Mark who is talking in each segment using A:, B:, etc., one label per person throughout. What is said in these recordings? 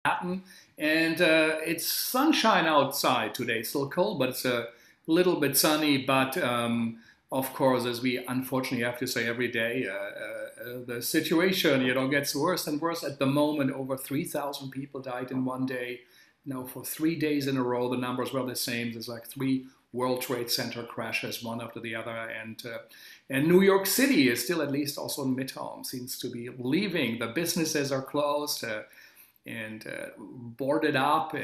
A: Manhattan, and it's sunshine outside today. It's still cold, but it's a little bit sunny. But of course, as we unfortunately have to say every day, the situation gets worse and worse. At the moment, over 3,000 people died in one day. Now, for 3 days in a row, the numbers were the same. There's like three World Trade Center crashes, one after the other, and New York City is still, at least also in Midtown, seems to be leaving. The businesses are closed and boarded up,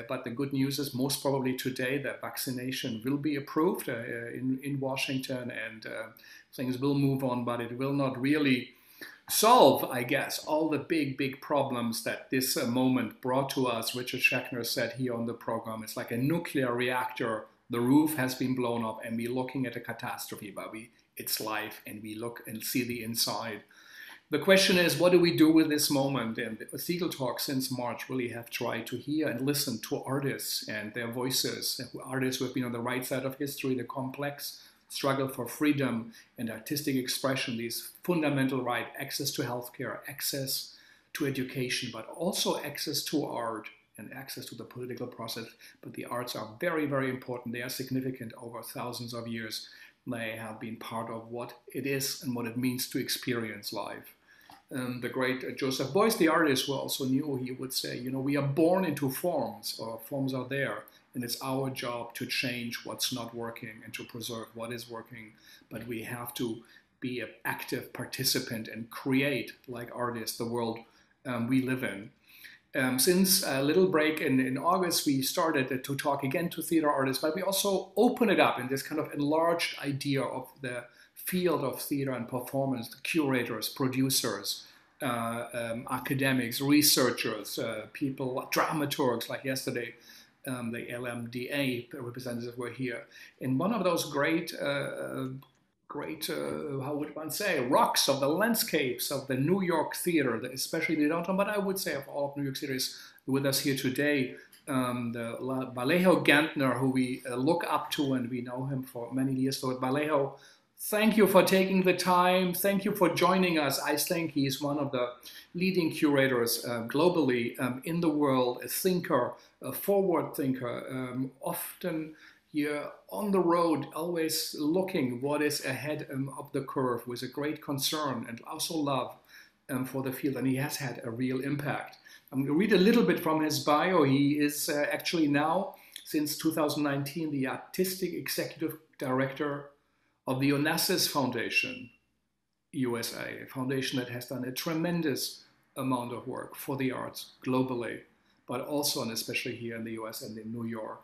A: but the good news is most probably today the vaccination will be approved in Washington, and things will move on, but it will not really solve, I guess, all the big problems that this moment brought to us. Richard Schechner said here on the program, it's like a nuclear reactor. The roof has been blown up and we're looking at a catastrophe, but it's life, and we look and see the inside. The question is, what do we do with this moment? And the Segal Talk since March really have tried to hear and listen to artists and their voices, artists who have been on the right side of history, the complex struggle for freedom and artistic expression, these fundamental rights, access to healthcare, access to education, but also access to art and access to the political process. But the arts are very important. They are significant over thousands of years. They have been part of what it is and what it means to experience life. The great Joseph Beuys, the artist, who also knew, he would say, we are born into forms, or forms are there, and it's our job to change what's not working and to preserve what is working. But we have to be an active participant and create, like artists, the world we live in. Since a little break in August, we started to talk again to theater artists, but we also open it up in this kind of enlarged idea of the field of theater and performance, the curators, producers, academics, researchers, people, dramaturgs, like yesterday, the LMDA representatives were here. And one of those great, how would one say, rocks of the landscapes of the New York theater, especially the downtown, but I would say of all of New York City, is with us here today. The Vallejo Gantner, who we look up to, and we know him for many years. So Vallejo, thank you for taking the time. Thank you for joining us. I think he's one of the leading curators globally in the world, a thinker, a forward thinker, often here on the road, always looking what is ahead of the curve with a great concern and also love for the field. And he has had a real impact. I'm going to read a little bit from his bio. He is actually now, since 2019, the artistic executive director of the Onassis Foundation USA, a foundation that has done a tremendous amount of work for the arts globally, but also and especially here in the US and in New York.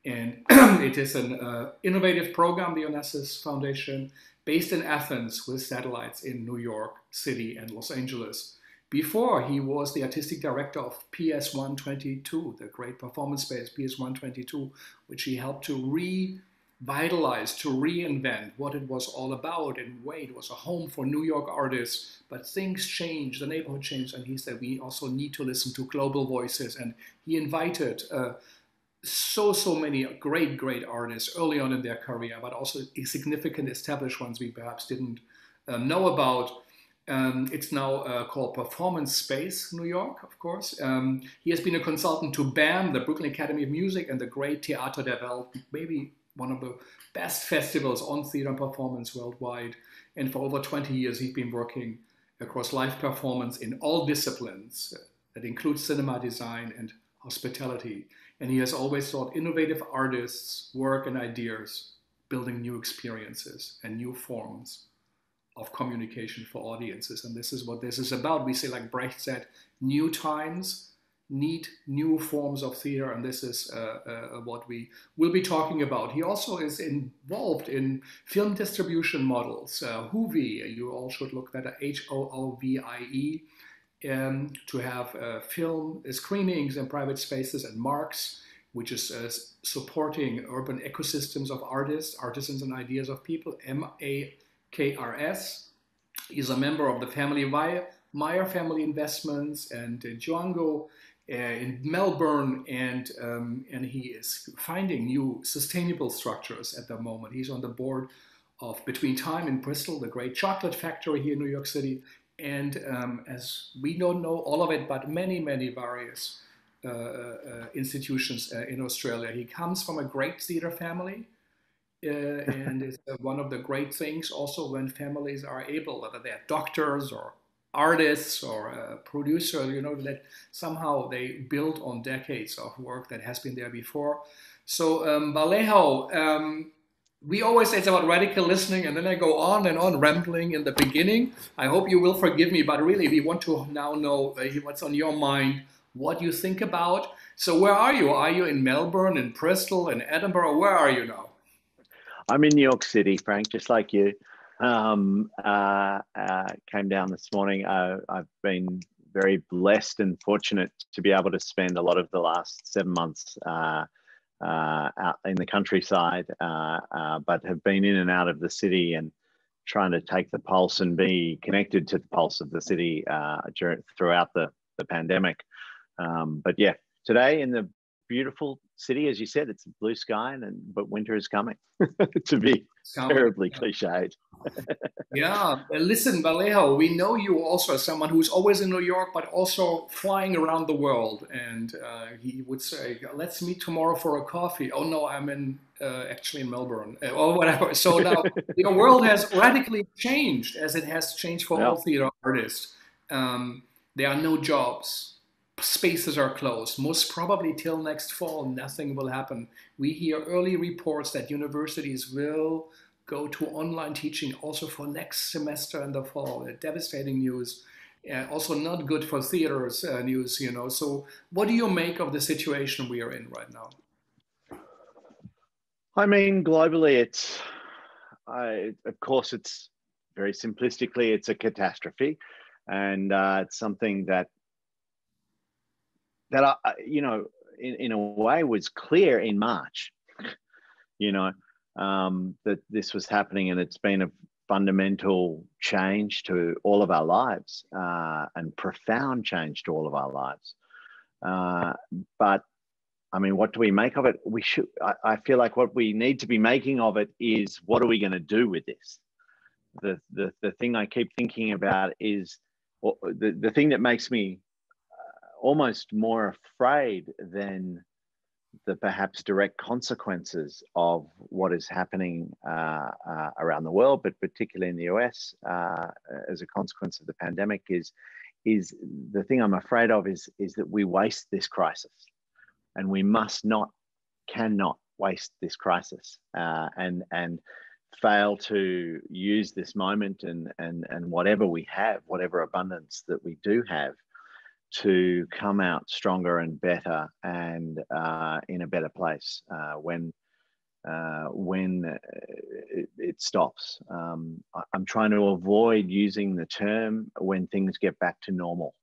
A: And it is an innovative program, the Onassis Foundation, based in Athens with satellites in New York City and Los Angeles. Before, he was the artistic director of PS 122, the great performance space PS 122, which he helped to revitalize, to reinvent what it was all about. In a way, it was a home for New York artists, but things changed, the neighborhood changed, and he said we also need to listen to global voices. And he invited so many great artists early on in their career, but also significant established ones we perhaps didn't know about. It's now called Performance Space New York, of course. He has been a consultant to BAM, the Brooklyn Academy of Music, and the great Theater der Welt, maybe one of the best festivals on theater and performance worldwide. And for over 20 years, he's been working across live performance in all disciplines. That includes cinema design and hospitality. And he has always thought innovative artists, work and ideas, building new experiences and new forms of communication for audiences. And this is what this is about. We say, like Brecht said, new times need new forms of theater, and this is what we will be talking about. He also is involved in film distribution models. Hoovie, you all should look that at Hoovie, to have film screenings in private spaces, and MAKRS, which is supporting urban ecosystems of artists, artisans and ideas of people, MAKRS. He's a member of the Myer Family Investments and Jianguo in Melbourne, and he is finding new sustainable structures at the moment. He's on the board of Between Time in Bristol, the great chocolate factory here in New York City, And as we don't know all of it, but many various institutions in Australia. He comes from a great theater family. And it's one of the great things also when families are able, whether they're doctors or artists or producers, that somehow they build on decades of work that has been there before. So, Vallejo, we always say it's about radical listening, and then I go on and on rambling in the beginning. I hope you will forgive me, but really, we want to now know what's on your mind, what you think about. So, where are you? Are you in Melbourne, in Bristol, in Edinburgh? Where are you now?
B: I'm in New York City, Frank, just like you. Came down this morning. I've been very blessed and fortunate to be able to spend a lot of the last 7 months out in the countryside, but have been in and out of the city and trying to take the pulse and be connected to the pulse of the city throughout the pandemic. But yeah, today in the beautiful city, as you said, it's a blue sky, but winter is coming. To be terribly cliched.
A: Yeah, listen, Vallejo, we know you also as someone who's always in New York, but also flying around the world. And he would say, "Let's meet tomorrow for a coffee." Oh no, I'm actually in Melbourne, or whatever. So now the world has radically changed, as it has changed for all theater artists. There are no jobs. Spaces are closed. Most probably till next fall, nothing will happen. We hear early reports that universities will go to online teaching also for next semester in the fall. Devastating news. Also not good for theaters news, So what do you make of the situation we are in right now?
B: I mean, globally, of course, it's very simplistically, it's a catastrophe. And it's something that in a way was clear in March, that this was happening, and it's been a fundamental change to all of our lives, and profound change to all of our lives. But I mean, what do we make of it? I feel like what we need to be making of it is, what are we going to do with this? The thing I keep thinking about is, the thing that makes me almost more afraid than the perhaps direct consequences of what is happening around the world, but particularly in the US as a consequence of the pandemic, is the thing I'm afraid of is that we waste this crisis, and we cannot waste this crisis, and fail to use this moment and whatever we have, whatever abundance that we do have, to come out stronger and better, and in a better place when it stops. I'm trying to avoid using the term "when things get back to normal."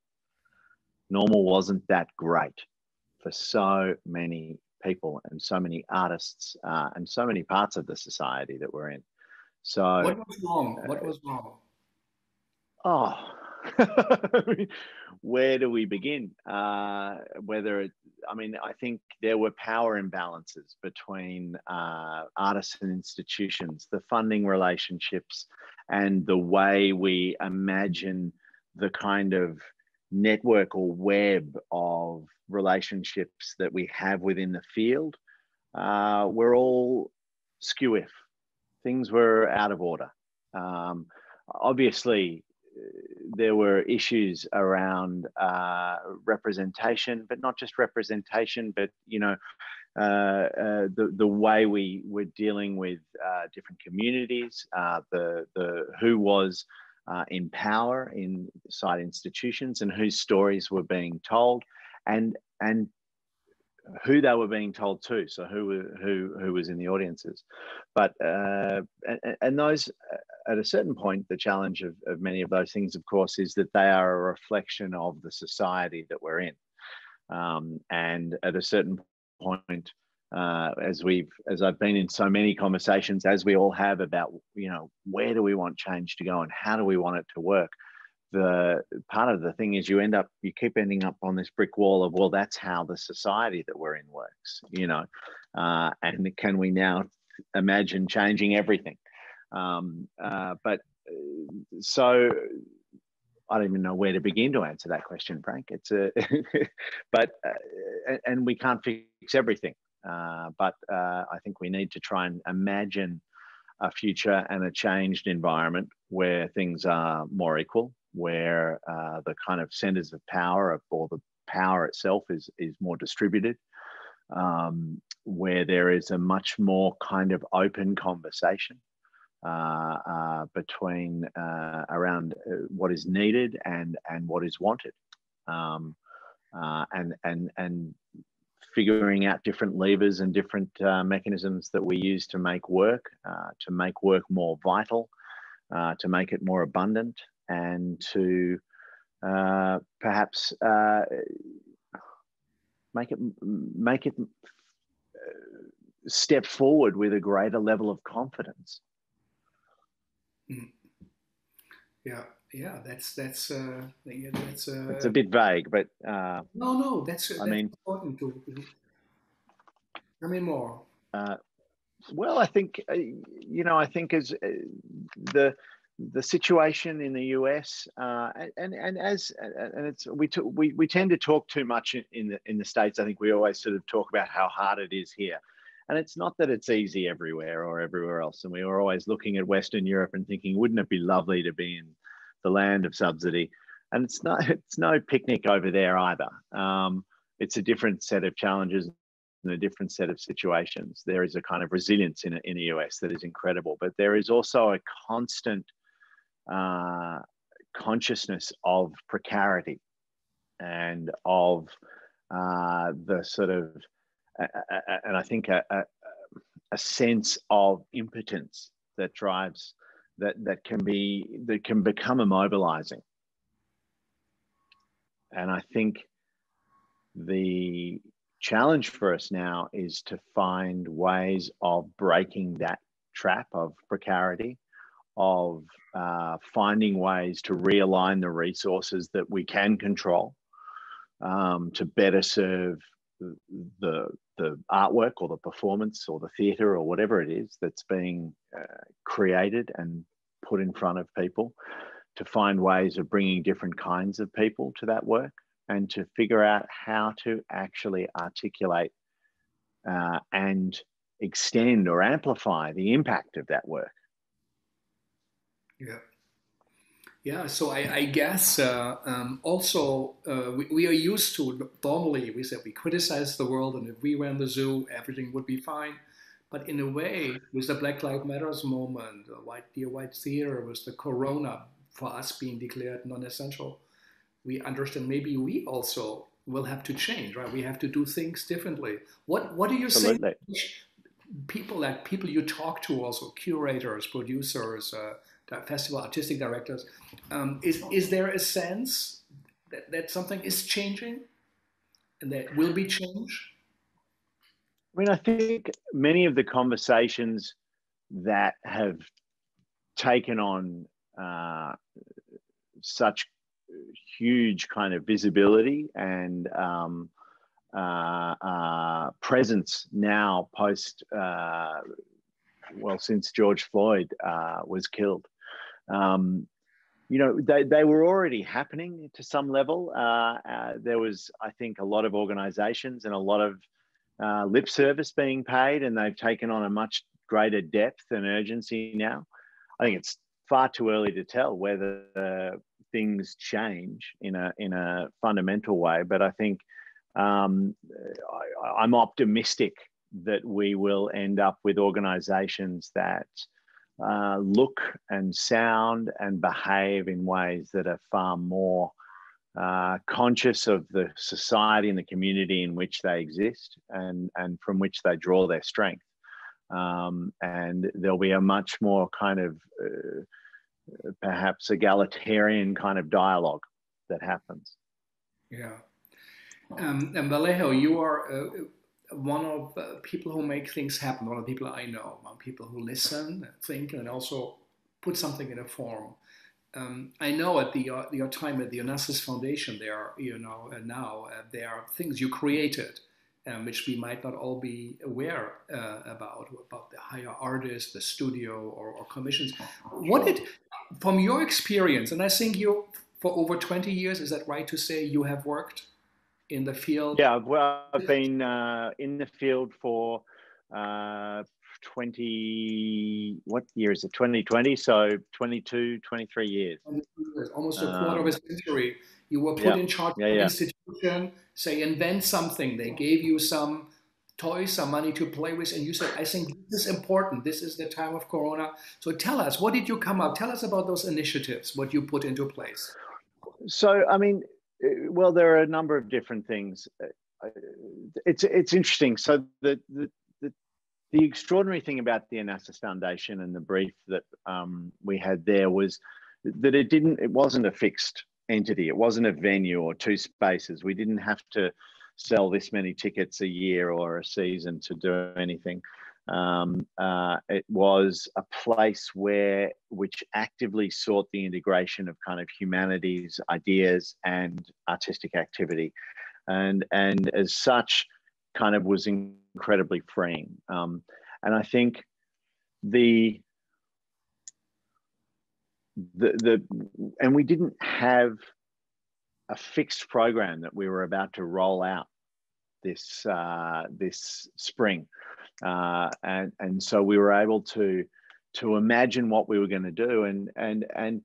B: Normal wasn't that great for so many people and so many artists and so many parts of the society that we're in. So
A: what was wrong? What was wrong?
B: Oh, where do we begin? I think there were power imbalances between artists and institutions, the funding relationships, and the way we imagine the kind of network or web of relationships that we have within the field were all skew-if. Things were out of order. Obviously, there were issues around representation, but not just representation, but the way we were dealing with different communities, who was in power inside institutions, and whose stories were being told, and who they were being told to. So who was in the audiences, but and those, at a certain point, the challenge of many of those things, of course, is that they are a reflection of the society that we're in. And at a certain point, as I've been in so many conversations, as we all have, about, where do we want change to go and how do we want it to work? The part of the thing is you keep ending up on this brick wall of, well, that's how the society that we're in works, and can we now imagine changing everything? So I don't even know where to begin to answer that question, Frank. It's a, but and we can't fix everything. But I think we need to try and imagine a future and a changed environment where things are more equal, where the kind of centers of power or the power itself is more distributed, where there is a much more kind of open conversation between around what is needed and what is wanted, and figuring out different levers and different mechanisms that we use to make work more vital, to make it more abundant, and to perhaps make it step forward with a greater level of confidence.
A: Yeah, that's
B: it's a bit vague, but
A: no, that's important to. I mean more.
B: Well, I think I think as the situation in the US, we tend to talk too much in the States. I think we always sort of talk about how hard it is here. And it's not that it's easy everywhere or everywhere else. And we were always looking at Western Europe and thinking, wouldn't it be lovely to be in the land of subsidy? And it's no picnic over there either. It's a different set of challenges and a different set of situations. There is a kind of resilience in the US that is incredible, but there is also a constant consciousness of precarity and of the sort of, and I think a sense of impotence that drives that can become immobilizing. And I think the challenge for us now is to find ways of breaking that trap of precarity, of finding ways to realign the resources that we can control, to better serve the artwork or the performance or the theatre or whatever it is that's being created and put in front of people, to find ways of bringing different kinds of people to that work, and to figure out how to actually articulate and extend or amplify the impact of that work.
A: Yeah, so I guess also we are used to, normally we said we criticize the world, and if we were in the zoo, everything would be fine. But in a way, with the Black Lives Matters movement, the White Theater, with the Corona for us being declared non-essential, we understand maybe we also will have to change, right? We have to do things differently. What do you think people you talk to, also curators, producers, festival artistic directors, is there a sense that something is changing and that will be changed?
B: I mean, I think many of the conversations that have taken on such huge kind of visibility and presence now post, since George Floyd was killed, they were already happening to some level. There was, I think, a lot of organizations and a lot of lip service being paid, and they've taken on a much greater depth and urgency now. I think it's far too early to tell whether things change in a fundamental way, but I think I'm optimistic that we will end up with organizations that look and sound and behave in ways that are far more conscious of the society and the community in which they exist and from which they draw their strength. And there'll be a much more kind of perhaps egalitarian kind of dialogue that happens.
A: Yeah. And Vallejo, you are one of the people who make things happen, one of the people I know, one of the people who listen, think, and also put something in a form. I know at your time at the Onassis Foundation, there are, now there are things you created, which we might not all be aware about the hire artists, the studio, or commissions. What did, from your experience, and I think for over 20 years. Is that right to say you have worked in the field?
B: Yeah, well, I've been in the field for 20, what year is it? 2020, so 22, 23 years.
A: Almost a quarter of a century. You were put
B: Yeah,
A: in charge
B: yeah,
A: of an
B: yeah.
A: institution, say, invent something. They gave you some toys, some money to play with, and you said, I think this is important. This is the time of Corona. So tell us, what did you come up? Tell us about those initiatives, what you put into place.
B: So, I mean, well, there are a number of different things. It's interesting. So the extraordinary thing about the Onassis Foundation and the brief that we had there was that it wasn't a fixed entity. It wasn't a venue or two spaces. We didn't have to sell this many tickets a year or a season to do anything. It was a place which actively sought the integration of kind of humanities, ideas, and artistic activity, and as such, kind of was incredibly freeing. And I think and we didn't have a fixed program that we were about to roll out this spring, and so we were able to imagine what we were going to do, and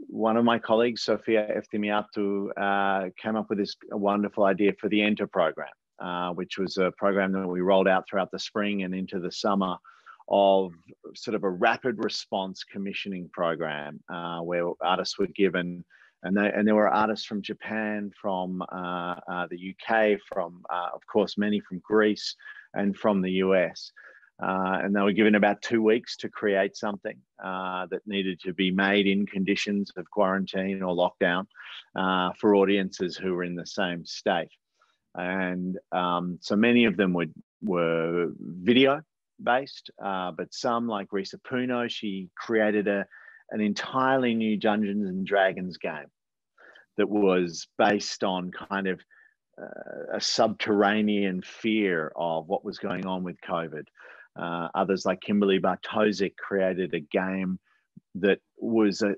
B: one of my colleagues, Sofia Eftimiatu, came up with this wonderful idea for the Enter program, which was a program that we rolled out throughout the spring and into the summer, of sort of a rapid response commissioning program, where artists were given, and there were artists from Japan, from the UK, from of course many from Greece, and from the US. And they were given about 2 weeks to create something that needed to be made in conditions of quarantine or lockdown for audiences who were in the same state. And so many of them were video based, but some, like Risa Puno, she created an entirely new Dungeons and Dragons game that was based on kind of a subterranean fear of what was going on with COVID. Others like Kimberly Bartosik created a game that was a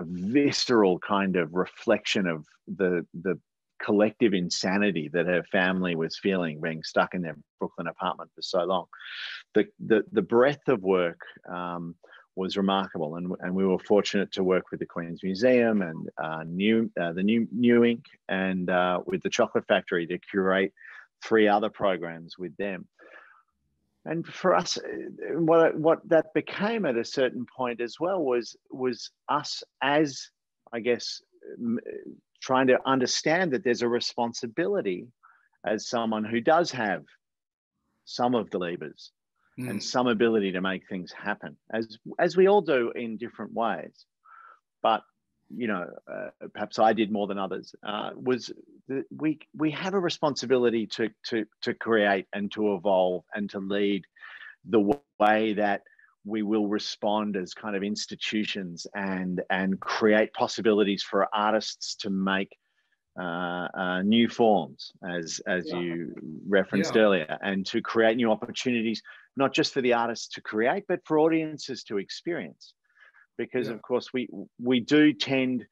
B: visceral kind of reflection of the collective insanity that her family was feeling, being stuck in their Brooklyn apartment for so long. The breadth of work was remarkable, and we were fortunate to work with the Queen's Museum and the New Ink and with the Chocolate Factory to curate 3 other programs with them. And for us, what that became at a certain point as well was us, as I guess, trying to understand that there's a responsibility as someone who does have some of the levers and some ability to make things happen, as we all do in different ways. But perhaps I did more than others. We have a responsibility to create and to evolve and to lead the way that we will respond as kind of institutions and create possibilities for artists to make new forms, as you referenced earlier, and to create new opportunities, not just for the artists to create, but for audiences to experience. Because of course we do tend,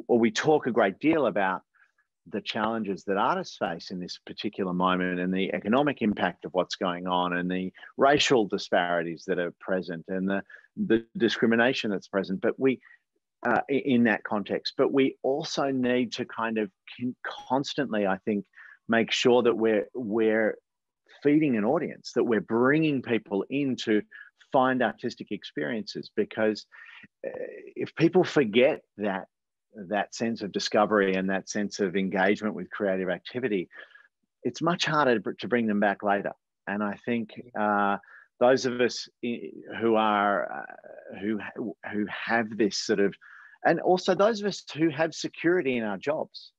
B: or we talk a great deal about the challenges that artists face in this particular moment, and the economic impact of what's going on, and the racial disparities that are present, and the discrimination that's present. But we, in that context, but we also need to kind of constantly, I think, make sure that we're feeding an audience, that we're bringing people in to find artistic experiences, because if people forget that sense of discovery and that sense of engagement with creative activity, it's much harder to bring them back later. And I think those of us who have this sort of, and also those of us who have security in our jobs,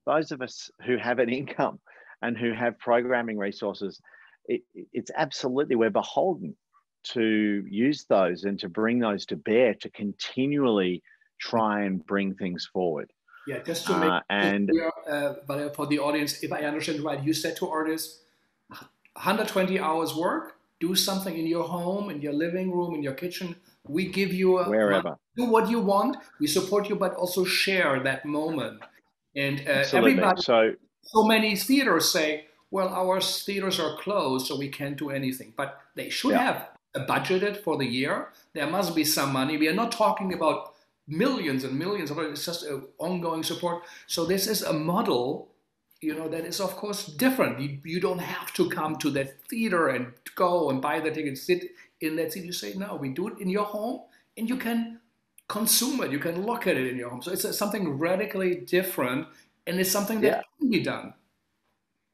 B: those of us who have an income and who have programming resources, it's absolutely, we're beholden to use those and to bring those to bear, to continually try and bring things forward.
A: Yeah, just to make clear, for the audience, if I understand right, you said to artists, 120 hours work do something in your home, in your living room, in your kitchen. We give you
B: wherever.
A: do what you want. We support you, but also share that moment. And
B: Absolutely.
A: everybody, so many theaters say, well, our theaters are closed, so we can't do anything. But they should have a budgeted for the year. There must be some money. We are not talking about millions and millions of dollars. It's just an ongoing support. So this is a model, that is of course different. You don't have to come to that theater and go and buy the ticket, sit in that seat. You say, no, we do it in your home, and you can consume it. You can look at it in your home. So it's something radically different, and it's something that can be done.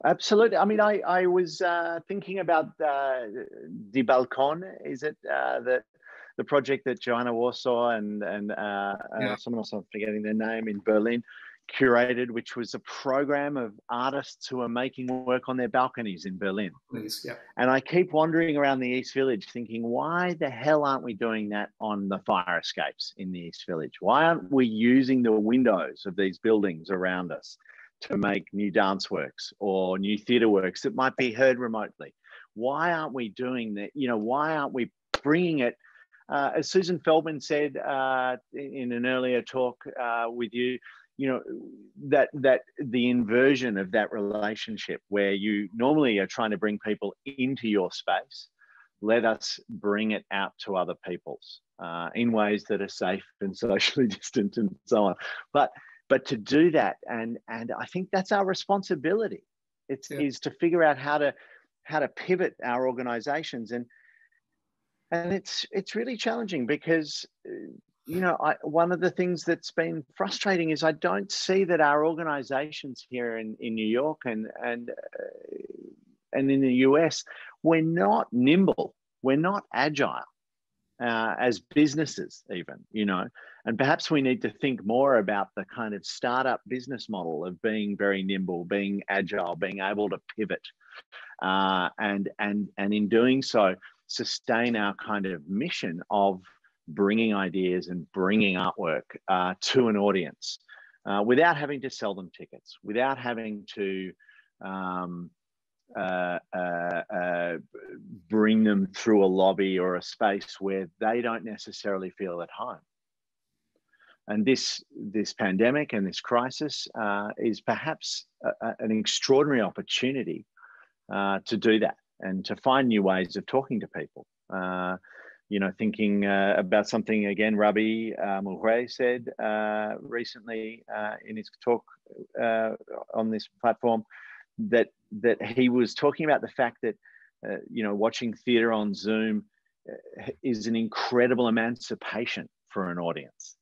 B: Absolutely. I mean, I was thinking about Di Balcon. Is it the project that Joanna Warsaw and someone else, I'm forgetting their name, in Berlin curated, which was a program of artists who are making work on their balconies in Berlin. And I keep wandering around the East Village thinking, why the hell aren't we doing that on the fire escapes in the East Village? Why aren't we using the windows of these buildings around us to make new dance works or new theatre works that might be heard remotely? Why aren't we doing that? Why aren't we bringing it, as Susan Feldman said in an earlier talk with you, that the inversion of that relationship where you normally are trying to bring people into your space, let us bring it out to other people's in ways that are safe and socially distant and so on. But to do that, and I think that's our responsibility. Is to figure out how to pivot our organizations, and it's really challenging because one of the things that's been frustrating is I don't see that our organizations here in New York and in the US, we're not nimble, we're not agile. As businesses even, and perhaps we need to think more about the kind of startup business model of being very nimble, being agile, being able to pivot, and in doing so, sustain our kind of mission of bringing ideas and bringing artwork to an audience without having to sell them tickets, without having to bring them through a lobby or a space where they don't necessarily feel at home. And this pandemic and this crisis is perhaps an extraordinary opportunity to do that and to find new ways of talking to people. Thinking about something, again, Rabbi Mouret said recently in his talk on this platform, that he was talking about the fact that watching theatre on Zoom is an incredible emancipation for an audience.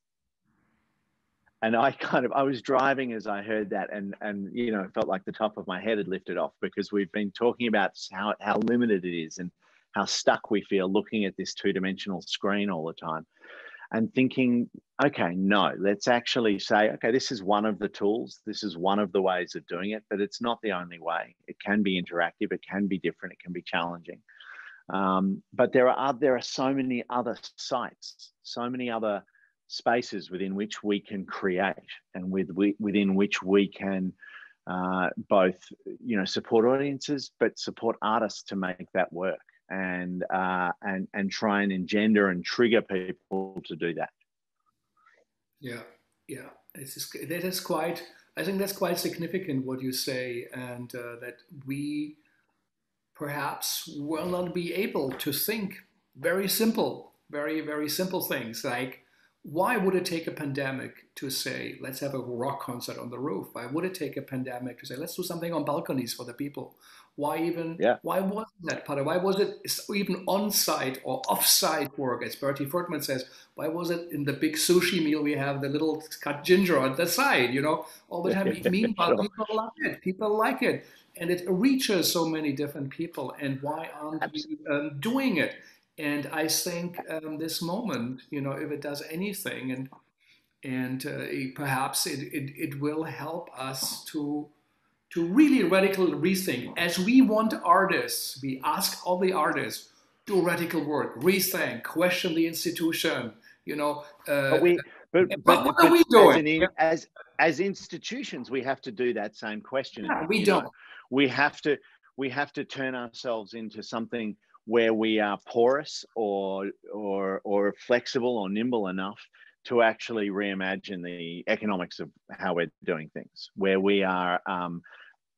B: And I was driving as I heard that, and felt like the top of my head had lifted off, because we've been talking about how limited it is and how stuck we feel looking at this two-dimensional screen all the time. And thinking, okay, no, let's actually say, okay, this is one of the tools, this is one of the ways of doing it, but it's not the only way. It can be interactive, it can be different, it can be challenging. But there are so many other sites, so many other spaces within which we can create, and within which we can both, support audiences, but support artists to make that work. And try and engender and trigger people to do that.
A: Yeah. That is quite. I think that's quite significant what you say, and that we perhaps will not be able to think very simple, very, very simple things like, why would it take a pandemic to say, let's have a rock concert on the roof? Why would it take a pandemic to say, let's do something on balconies for the people? Why was that part? Why was it even on-site or off-site work, as Bertie Furtman says? Why was it in the big sushi meal we have the little cut ginger on the side, all the time? Meanwhile, sure. People love it. People like it. And it reaches so many different people. And why aren't we doing it? And I think this moment, if it does anything, and perhaps it will help us to really radically rethink. As we want artists, we ask all the artists, do radical work, rethink, question the institution. What are we doing?
B: As institutions, we have to do that same question.
A: Yeah, we don't.
B: We have to turn ourselves into something where we are porous or flexible or nimble enough to actually reimagine the economics of how we're doing things, where we are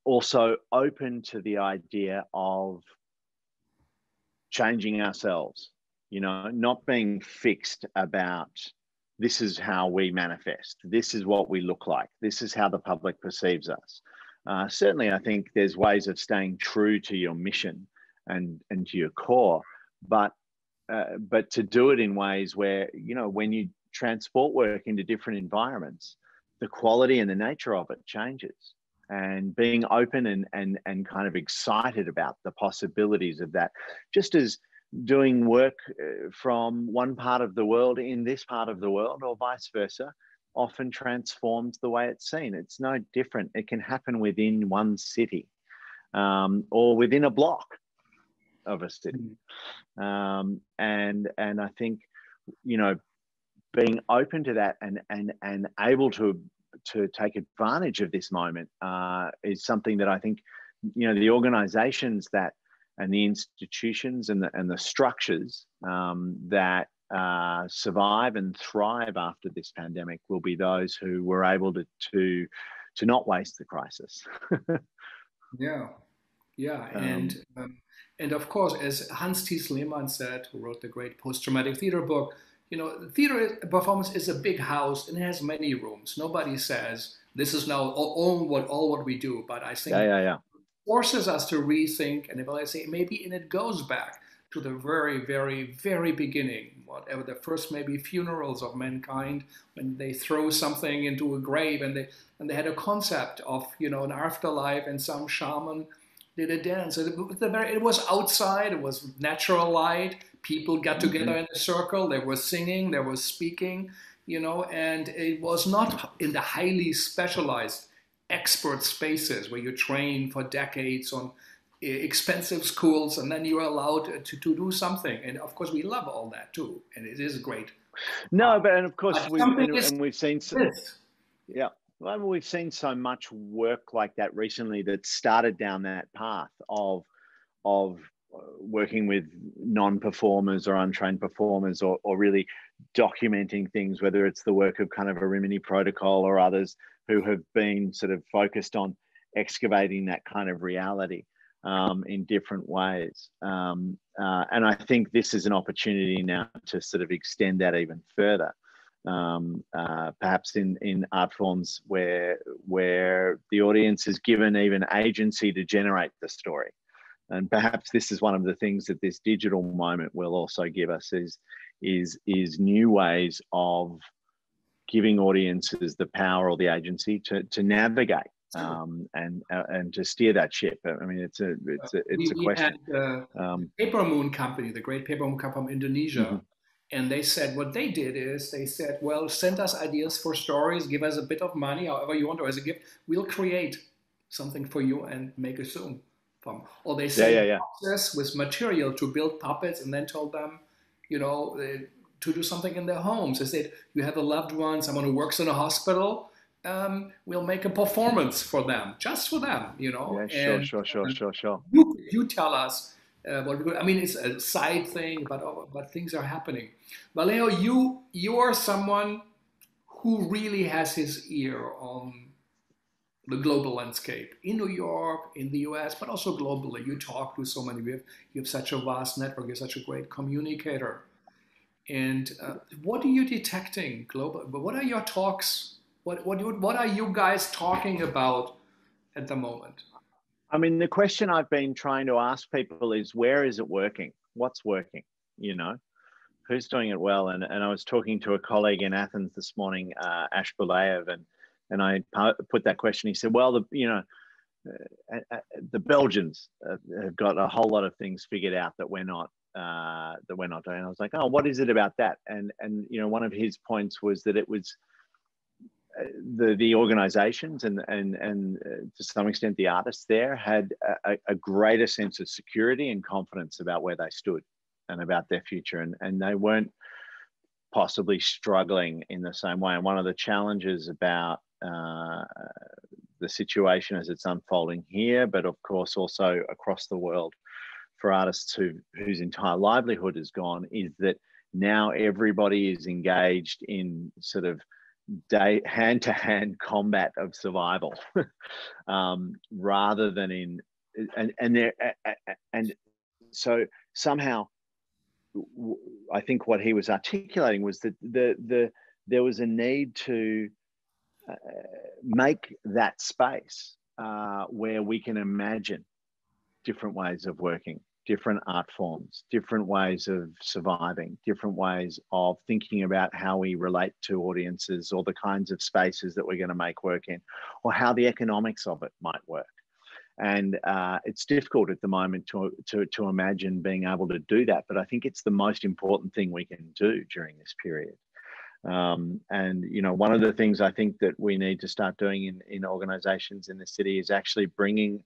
B: also open to the idea of changing ourselves, you know, not being fixed about this is how we manifest, this is what we look like, this is how the public perceives us. Certainly, I think there's ways of staying true to your mission and to your core, but to do it in ways where, you know, when you transport work into different environments, the quality and the nature of it changes. And being open and kind of excited about the possibilities of that, just as doing work from one part of the world in this part of the world or vice versa often transforms the way it's seen. It's no different. It can happen within one city or within a block of a city. And I think, you know, being open to that and able to take advantage of this moment is something that I think, you know, the organizations that and the institutions and the structures that survive and thrive after this pandemic will be those who were able to not waste the crisis.
A: Yeah. And of course, as Hans Thies Lehmann said, who wrote the great post-traumatic theater book, you know, theater performance is a big house and it has many rooms. Nobody says this is now all what we do, but I think it forces us to rethink and evaluate. Say maybe, and it goes back to the very, very, very beginning, whatever the first maybe funerals of mankind, when they throw something into a grave and they had a concept of, you know, an afterlife, and some shaman did a dance. It was outside, it was natural light. People got together in a circle, they were singing, they were speaking, you know, and it was not in the highly specialized expert spaces where you train for decades on expensive schools and then you're allowed to do something. And of course, we love all that too. And it is great.
B: No, but and of course, we've seen some, well, we've seen so much work like that recently that started down that path of working with non-performers or untrained performers, or really documenting things, whether it's the work of kind of a Rimini Protocol or others who have been sort of focused on excavating that kind of reality in different ways. And I think this is an opportunity now to sort of extend that even further. Perhaps in art forms where the audience is given even agency to generate the story. And perhaps this is one of the things that this digital moment will also give us is new ways of giving audiences the power or the agency to navigate and to steer that ship. I mean, it's a question.
A: We had Paper Moon Company, the great Paper Moon Company from Indonesia. And they said what they did is they said, well, send us ideas for stories, give us a bit of money, however you want, or as a gift, we'll create something for you and make a film. Or they sent boxes with material to build puppets and then told them, you know, to do something in their homes. They said, you have a loved one, someone who works in a hospital, we'll make a performance for them, just for them, you know.
B: Yeah, sure.
A: You tell us. I mean, it's a side thing, but things are happening. Vallejo, you are someone who really has his ear on the global landscape in New York, in the US, but also globally. You talk to so many. You have such a vast network. You're such a great communicator. And what are you detecting globally? What are your talks? What are you guys talking about at the moment?
B: I mean, the question I've been trying to ask people is, where is it working? What's working? You know, who's doing it well? And I was talking to a colleague in Athens this morning, Ash Bulayev, and I put that question. He said, well, the Belgians have got a whole lot of things figured out that we're not doing. I was like, oh, what is it about that? And you know, one of his points was that it was the organizations and to some extent the artists there had a greater sense of security and confidence about where they stood and about their future, and they weren't possibly struggling in the same way. And one of the challenges about the situation as it's unfolding here, but of course also across the world for artists whose entire livelihood is gone is that now everybody is engaged in sort of hand-to-hand combat of survival, rather than in and so somehow I think what he was articulating was that there was a need to make that space where we can imagine different ways of working, different art forms, different ways of surviving, different ways of thinking about how we relate to audiences, or the kinds of spaces that we're going to make work in, or how the economics of it might work. And it's difficult at the moment to imagine being able to do that, but I think it's the most important thing we can do during this period. And you know, one of the things I think that we need to start doing in organizations in the city is actually bringing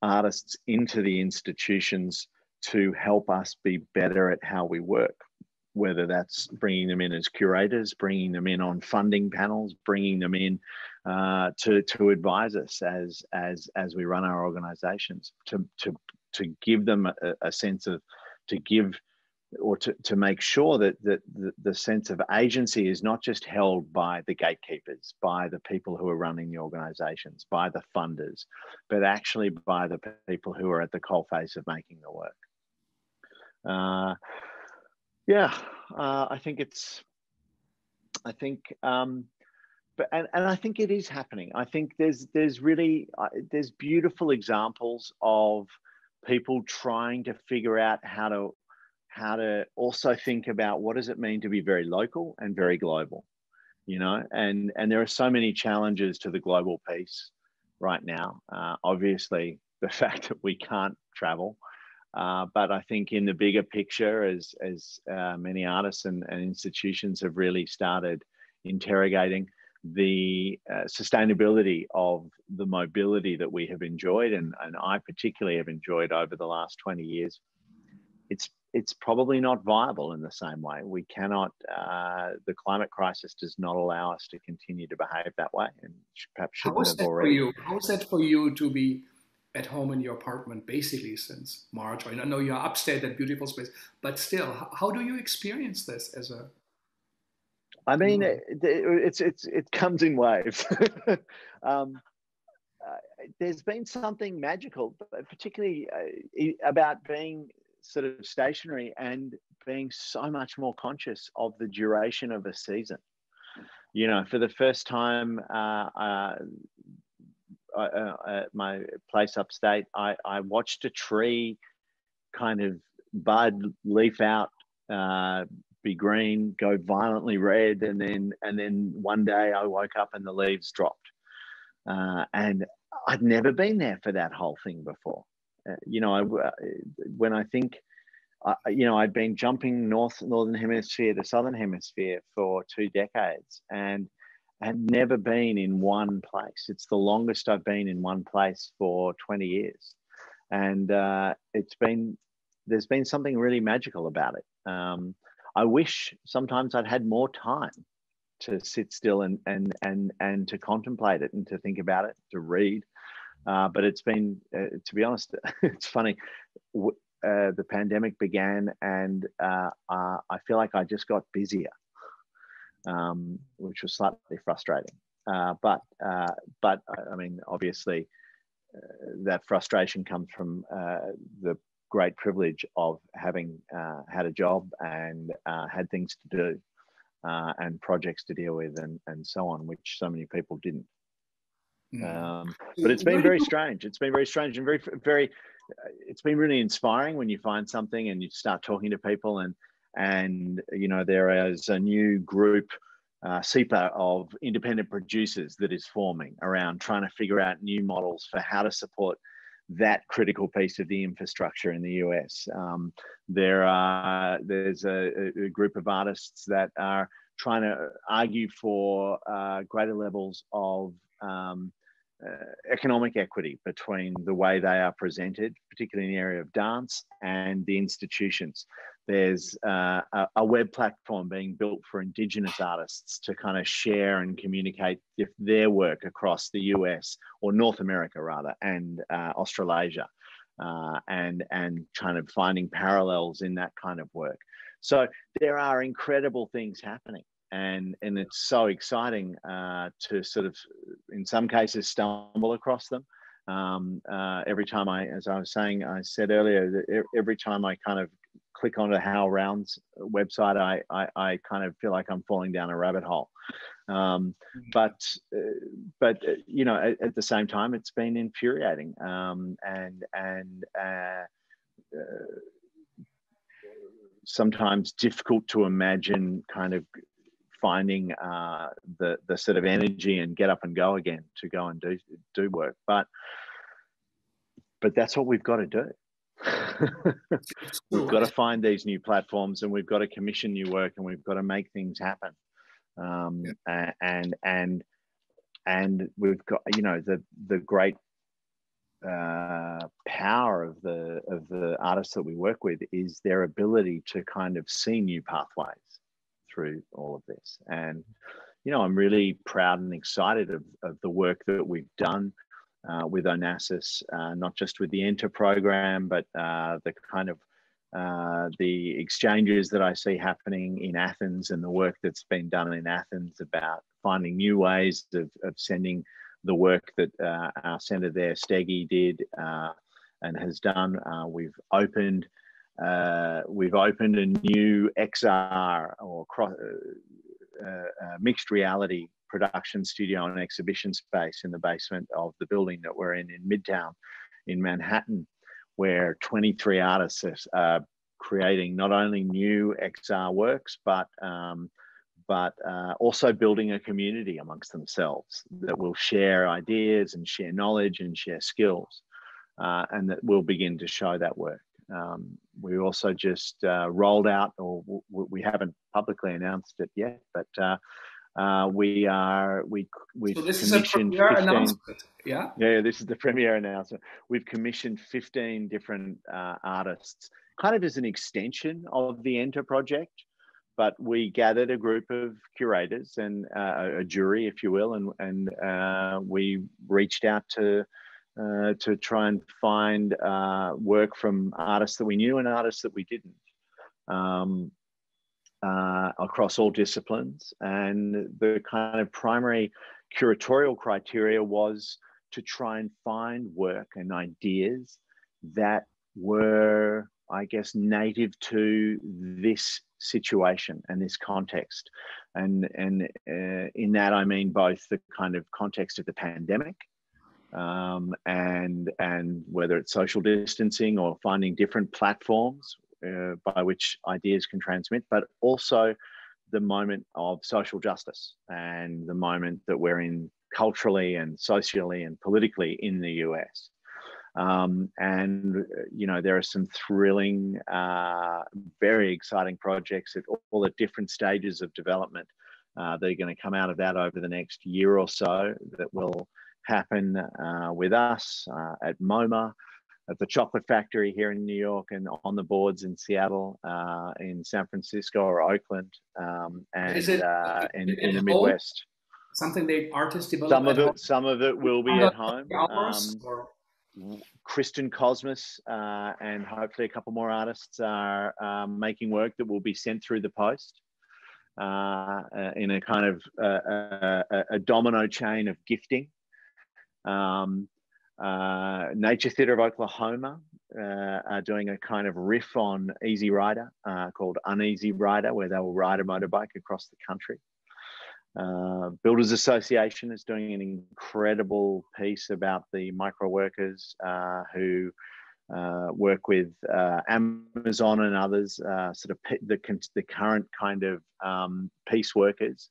B: artists into the institutions to help us be better at how we work, whether that's bringing them in as curators, bringing them in on funding panels, bringing them in to advise us as we run our organizations, to give them a sense of, to give, or to make sure that the sense of agency is not just held by the gatekeepers, by the people who are running the organizations, by the funders, but actually by the people who are at the coalface of making the work. I think it is happening. I think there's really beautiful examples of people trying to figure out how to also think about what does it mean to be very local and very global, you know, and there are so many challenges to the global piece right now. Obviously, the fact that we can't travel, but I think in the bigger picture, as many artists and institutions have really started interrogating the sustainability of the mobility that we have enjoyed, and I particularly have enjoyed over the last 20 years, it's probably not viable in the same way. We cannot, the climate crisis does not allow us to continue to behave that way, and perhaps shouldn't have already.
A: How is that for you to be at home in your apartment basically since March? I know you're upstate, that beautiful space, but still, how do you experience this as a...
B: I mean, it comes in waves. There's been something magical, particularly about being sort of stationary and being so much more conscious of the duration of a season. You know, for the first time at my place upstate, I watched a tree kind of bud, leaf out, be green, go violently red, and then one day I woke up and the leaves dropped, and I'd never been there for that whole thing before. You know, when I think, you know, I'd been jumping northern hemisphere to southern hemisphere for 2 decades, and had never been in one place. It's the longest I've been in one place for 20 years, and there's been something really magical about it. I wish sometimes I'd had more time to sit still and to contemplate it and to think about it, to read. But it's been, to be honest, it's funny. The pandemic began, and I feel like I just got busier, which was slightly frustrating. But I mean, obviously, that frustration comes from the great privilege of having had a job and had things to do and projects to deal with and so on, which so many people didn't. But it's been very strange. It's been very strange and very, it's been really inspiring when you find something and you start talking to people, and you know, there is a new group, SEPA, of independent producers that is forming around trying to figure out new models for how to support that critical piece of the infrastructure in the US. There's a group of artists that are trying to argue for greater levels of economic equity between the way they are presented, particularly in the area of dance, and the institutions. There's a web platform being built for Indigenous artists to kind of share and communicate their work across the US, or North America rather, and Australasia. and kind of finding parallels in that kind of work. So there are incredible things happening, and it's so exciting to sort of, in some cases, stumble across them. Every time as I was saying, I said earlier, that every time I kind of click onto HowlRound's website, I kind of feel like I'm falling down a rabbit hole. But you know, at the same time, it's been infuriating, sometimes difficult to imagine kind of finding the sort of energy and get up and go again to go and do work. But that's what we've got to do. We've got to find these new platforms, and we've got to commission new work, and we've got to make things happen. And we've got, you know, the great power of the artists that we work with is their ability to kind of see new pathways through all of this. And, you know, I'm really proud and excited of the work that we've done with Onassis, not just with the Enter program, but the kind of the exchanges that I see happening in Athens, and the work that's been done in Athens about finding new ways of sending the work that our centre there, Stegi, did and has done. We've opened a new XR or mixed reality production studio and exhibition space in the basement of the building that we're in Midtown in Manhattan, where 23 artists are creating not only new XR works, but also building a community amongst themselves that will share ideas and share knowledge and share skills, and that will begin to show that work. We also just rolled out, or we haven't publicly announced it yet, but we
A: So this is a premiere announcement, yeah?
B: Yeah, this is the premiere announcement. We've commissioned 15 different artists, kind of as an extension of the Enter project, but we gathered a group of curators and a jury, if you will, and we reached out to try and find work from artists that we knew and artists that we didn't, across all disciplines. And the kind of primary curatorial criteria was to try and find work and ideas that were, I guess, native to this situation and this context. And in that, I mean both the kind of context of the pandemic, and whether it's social distancing or finding different platforms by which ideas can transmit, but also the moment of social justice and the moment that we're in culturally and socially and politically in the US. And, you know, there are some thrilling, very exciting projects at all at different stages of development that are going to come out of that over the next year or so, that will happen with us at MoMA, at the Chocolate Factory here in New York, and on the boards in Seattle, in San Francisco or Oakland, and in the Midwest.
A: Something the artists develop.
B: Some of it will be at home. Kristen Cosmos and hopefully a couple more artists are making work that will be sent through the post in a kind of a domino chain of gifting. Nature Theatre of Oklahoma are doing a kind of riff on Easy Rider called Uneasy Rider, where they will ride a motorbike across the country. Builders Association is doing an incredible piece about the micro workers who work with Amazon and others, sort of the current kind of peace workers,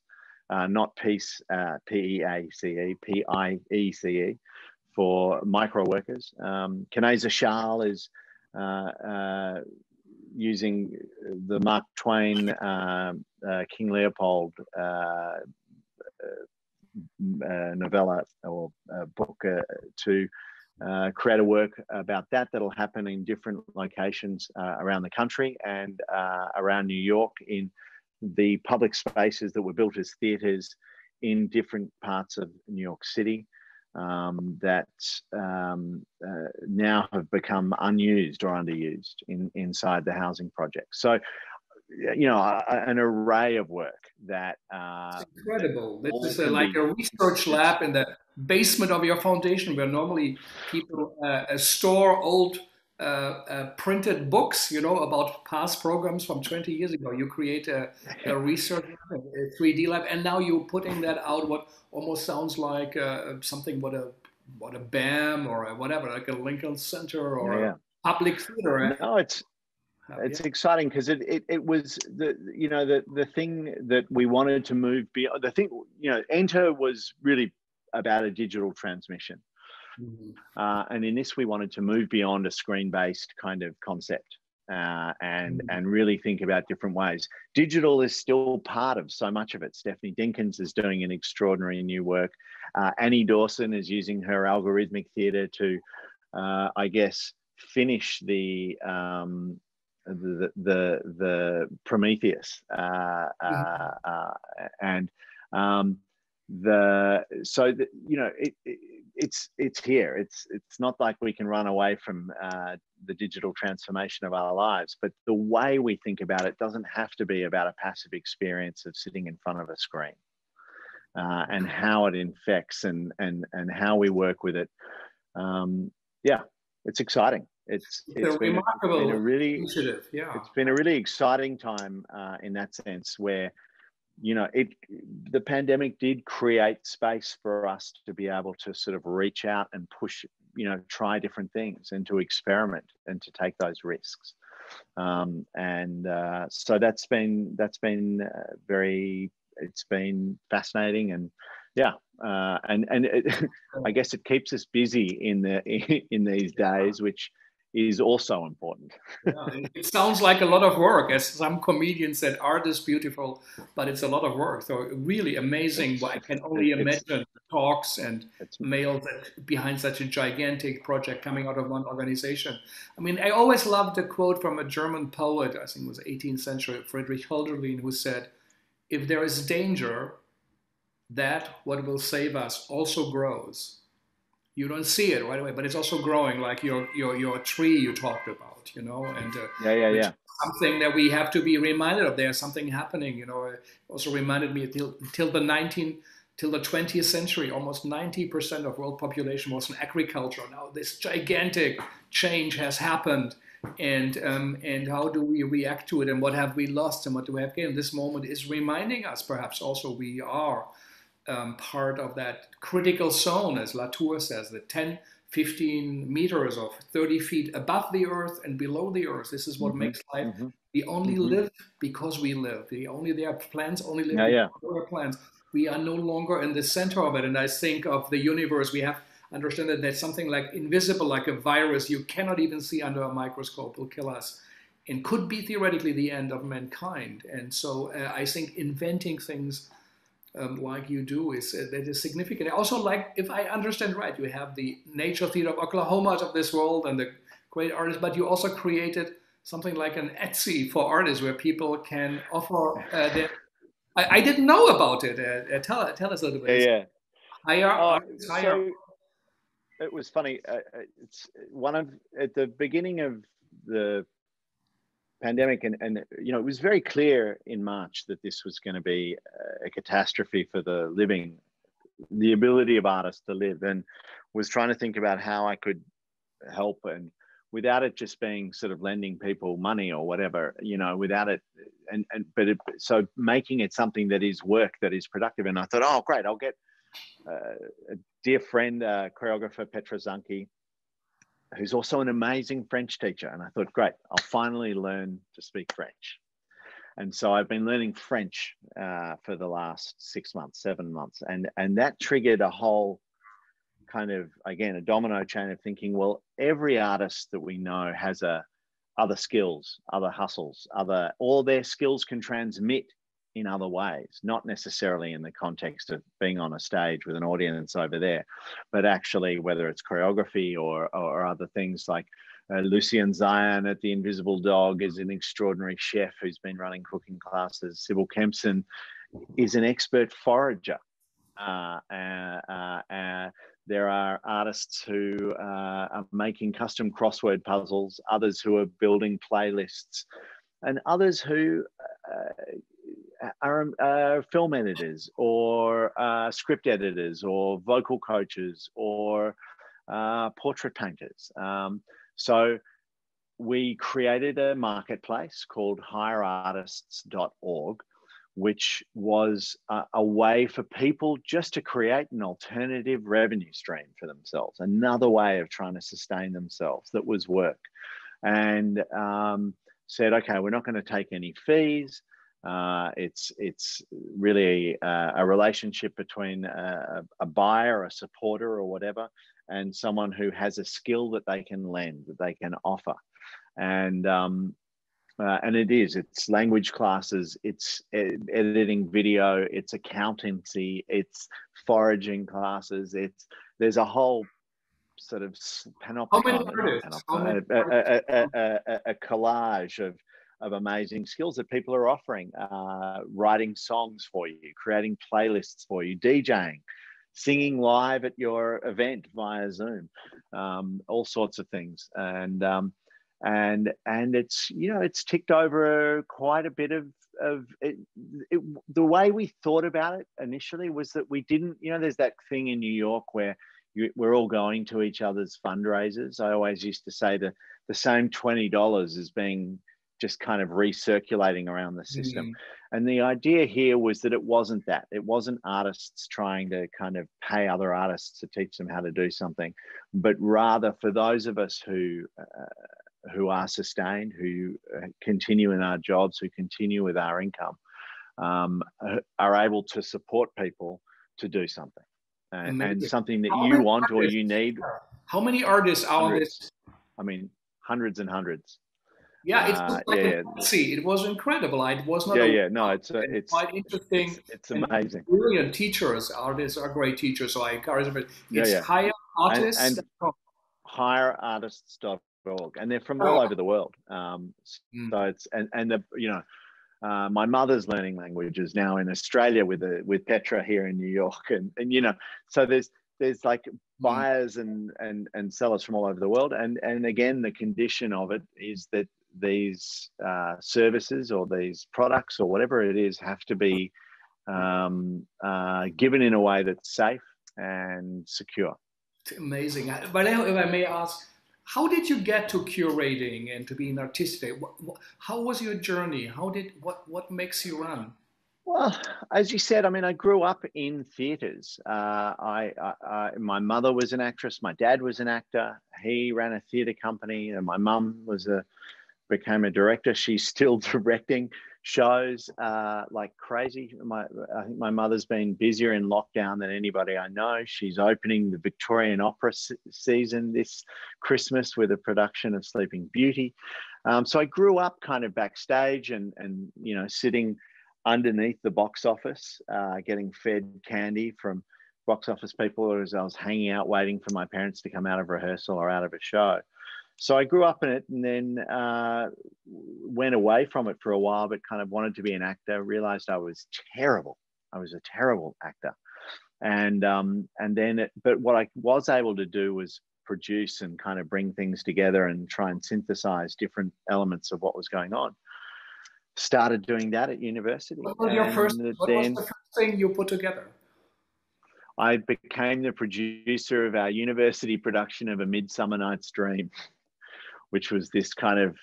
B: not peace, P-E-A-C-E, P-I-E-C-E, for micro workers. Kaneza Shal is using the Mark Twain King Leopold novella or book to create a work about that'll happen in different locations around the country and around New York, in the public spaces that were built as theatres in different parts of New York City. that now have become unused or underused inside the housing project. So, an array of work that
A: It's incredible. This is like
B: be,
A: a research lab in the basement of your foundation, where normally people store old printed books, about past programs from 20 years ago. You create a research lab, a 3D lab, and now you're putting that out. What almost sounds like something what a BAM or a whatever, like a Lincoln Center or a public theater.
B: No, it's exciting because it was the thing that we wanted to move beyond. The thing, Enter was really about a digital transmission. And in this, we wanted to move beyond a screen-based kind of concept and really think about different ways. Digital is still part of so much of it. Stephanie Dinkins is doing an extraordinary new work. Annie Dawson is using her algorithmic theatre to, I guess, finish the Prometheus it's here. It's not like we can run away from the digital transformation of our lives, but the way we think about it doesn't have to be about a passive experience of sitting in front of a screen, and how it infects and how we work with it. It's exciting. It's been a really
A: initiative. Yeah,
B: it's been a really exciting time in that sense, where the pandemic did create space for us to be able to sort of reach out and push, try different things and to experiment and to take those risks. So that's been it's been fascinating, and I guess it keeps us busy in these days, which is also important.
A: It sounds like a lot of work. As some comedians said, art is beautiful, but it's a lot of work. So really amazing. I can only imagine talks and mails behind such a gigantic project coming out of one organization. I mean, I always loved a quote from a German poet, I think it was 18th century, Friedrich Hölderlin, who said, "If there is danger, that what will save us also grows." You don't see it right away, but it's also growing, like your tree you talked about, and something that we have to be reminded of. There's something happening, It also reminded me till the 20th century, almost 90% of world population was in agriculture. Now this gigantic change has happened, and how do we react to it, and what have we lost, and what do we have gained? This moment is reminding us, perhaps also we are part of that critical zone, as Latour says, the 10, 15 meters of 30 feet above the earth and below the earth. This is what makes life. We only live because we live. There are plants only live because there are plants. We are no longer in the center of it. And I think of the universe, we have understand that there's something like invisible, like a virus you cannot even see under a microscope, will kill us, and could be theoretically the end of mankind. And so I think inventing things like you do that is significant. Also, like, if I understand right, you have the Nature Theater of Oklahoma of this world and the great artists, but you also created something like an Etsy for artists where people can offer their. I didn't know about it. Tell us a little bit.
B: So it was funny. It's at the beginning of the pandemic, and it was very clear in March that this was going to be a catastrophe for the ability of artists to live, and was trying to think about how I could help, and without it just being sort of lending people money or whatever, without it, so making it something that is work that is productive. And I thought, oh great, I'll get a dear friend, choreographer Petra Zanki, who's also an amazing French teacher. And I thought, great, I'll finally learn to speak French. And so I've been learning French for the last 6 months, 7 months. And that triggered a whole kind of, again, a domino chain of thinking, well, every artist that we know has other skills, other hustles, all their skills can transmit in other ways, not necessarily in the context of being on a stage with an audience over there, but actually whether it's choreography or other things like Lucien Zion at the Invisible Dog is an extraordinary chef who's been running cooking classes. Sybil Kempson is an expert forager. There are artists who are making custom crossword puzzles, others who are building playlists, and others who are film editors or script editors or vocal coaches or portrait painters. So we created a marketplace called hireartists.org, which was a way for people just to create an alternative revenue stream for themselves, another way of trying to sustain themselves that was work. And said, okay, we're not going to take any fees. It's really a relationship between a buyer, a supporter or whatever, and someone who has a skill that they can lend, that they can offer. And it's language classes, it's editing video, it's accountancy, it's foraging classes, there's a whole sort of panopticon, a collage of amazing skills that people are offering, writing songs for you, creating playlists for you, DJing, singing live at your event via Zoom, all sorts of things. And it's, you know, it's ticked over quite a bit of it. The way we thought about it initially was that we didn't, you know, there's that thing in New York where we're all going to each other's fundraisers. I always used to say that the same $20 is being just kind of recirculating around the system. Mm-hmm. And the idea here was that it wasn't that. It wasn't artists trying to kind of pay other artists to teach them how to do something, but rather for those of us who are sustained, who continue in our jobs, who continue with our income, are able to support people to do something. And something that you want or you need.
A: How many artists are this?
B: I mean, hundreds and hundreds.
A: Yeah, it's it was incredible. It was not.
B: No, it's
A: quite interesting.
B: It's amazing.
A: Brilliant teachers. Artists are great teachers. So I encourage them. It's hire artists
B: and hireartists.org, and they're from all over the world. So it's and the, you know. My mother's learning languages now in Australia with Petra here in New York, and you know, so there's like buyers and sellers from all over the world, and again, the condition of it is that these services or these products or whatever it is have to be given in a way that's safe and secure.
A: It's amazing. But if I may ask, how did you get to curating and to being artistic? How was your journey? What makes you run?
B: Well, as you said, I mean, I grew up in theatres. My mother was an actress. My dad was an actor. He ran a theatre company, and my mum became a director. She's still directing shows like crazy. I think my mother's been busier in lockdown than anybody I know. She's opening the Victorian Opera season this Christmas with a production of Sleeping Beauty. So I grew up kind of backstage and you know, sitting underneath the box office, getting fed candy from box office people as I was hanging out waiting for my parents to come out of rehearsal or out of a show. So I grew up in it, and then went away from it for a while, but kind of wanted to be an actor, realized I was terrible. I was a terrible actor. But what I was able to do was produce and kind of bring things together and try and synthesize different elements of what was going on. Started doing that at university.
A: What was the first thing you put together?
B: I became the producer of our university production of A Midsummer Night's Dream, which was this kind of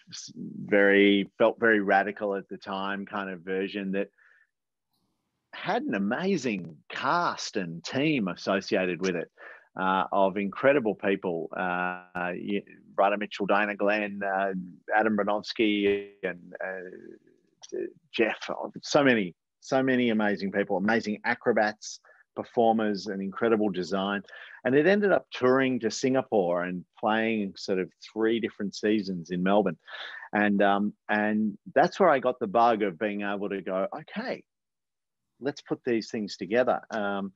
B: felt very radical at the time kind of version that had an amazing cast and team associated with it, of incredible people, Ryder Mitchell, Diana Glenn, Adam Bronowski, and Jeff. So many amazing people, amazing acrobats, performers, and incredible design. And it ended up touring to Singapore and playing sort of 3 different seasons in Melbourne. And that's where I got the bug of being able to go, okay, let's put these things together. And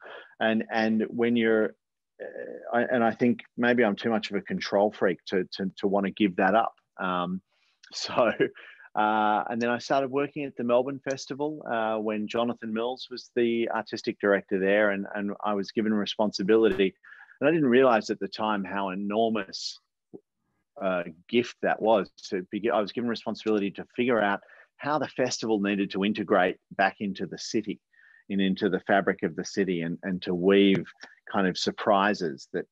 B: when you're, and I think maybe I'm too much of a control freak to want to give that up. And then I started working at the Melbourne Festival when Jonathan Mills was the artistic director there, and I was given responsibility And I didn't realize at the time how enormous gift that was. I was given responsibility to figure out how the festival needed to integrate back into the city and into the fabric of the city, and to weave kind of surprises that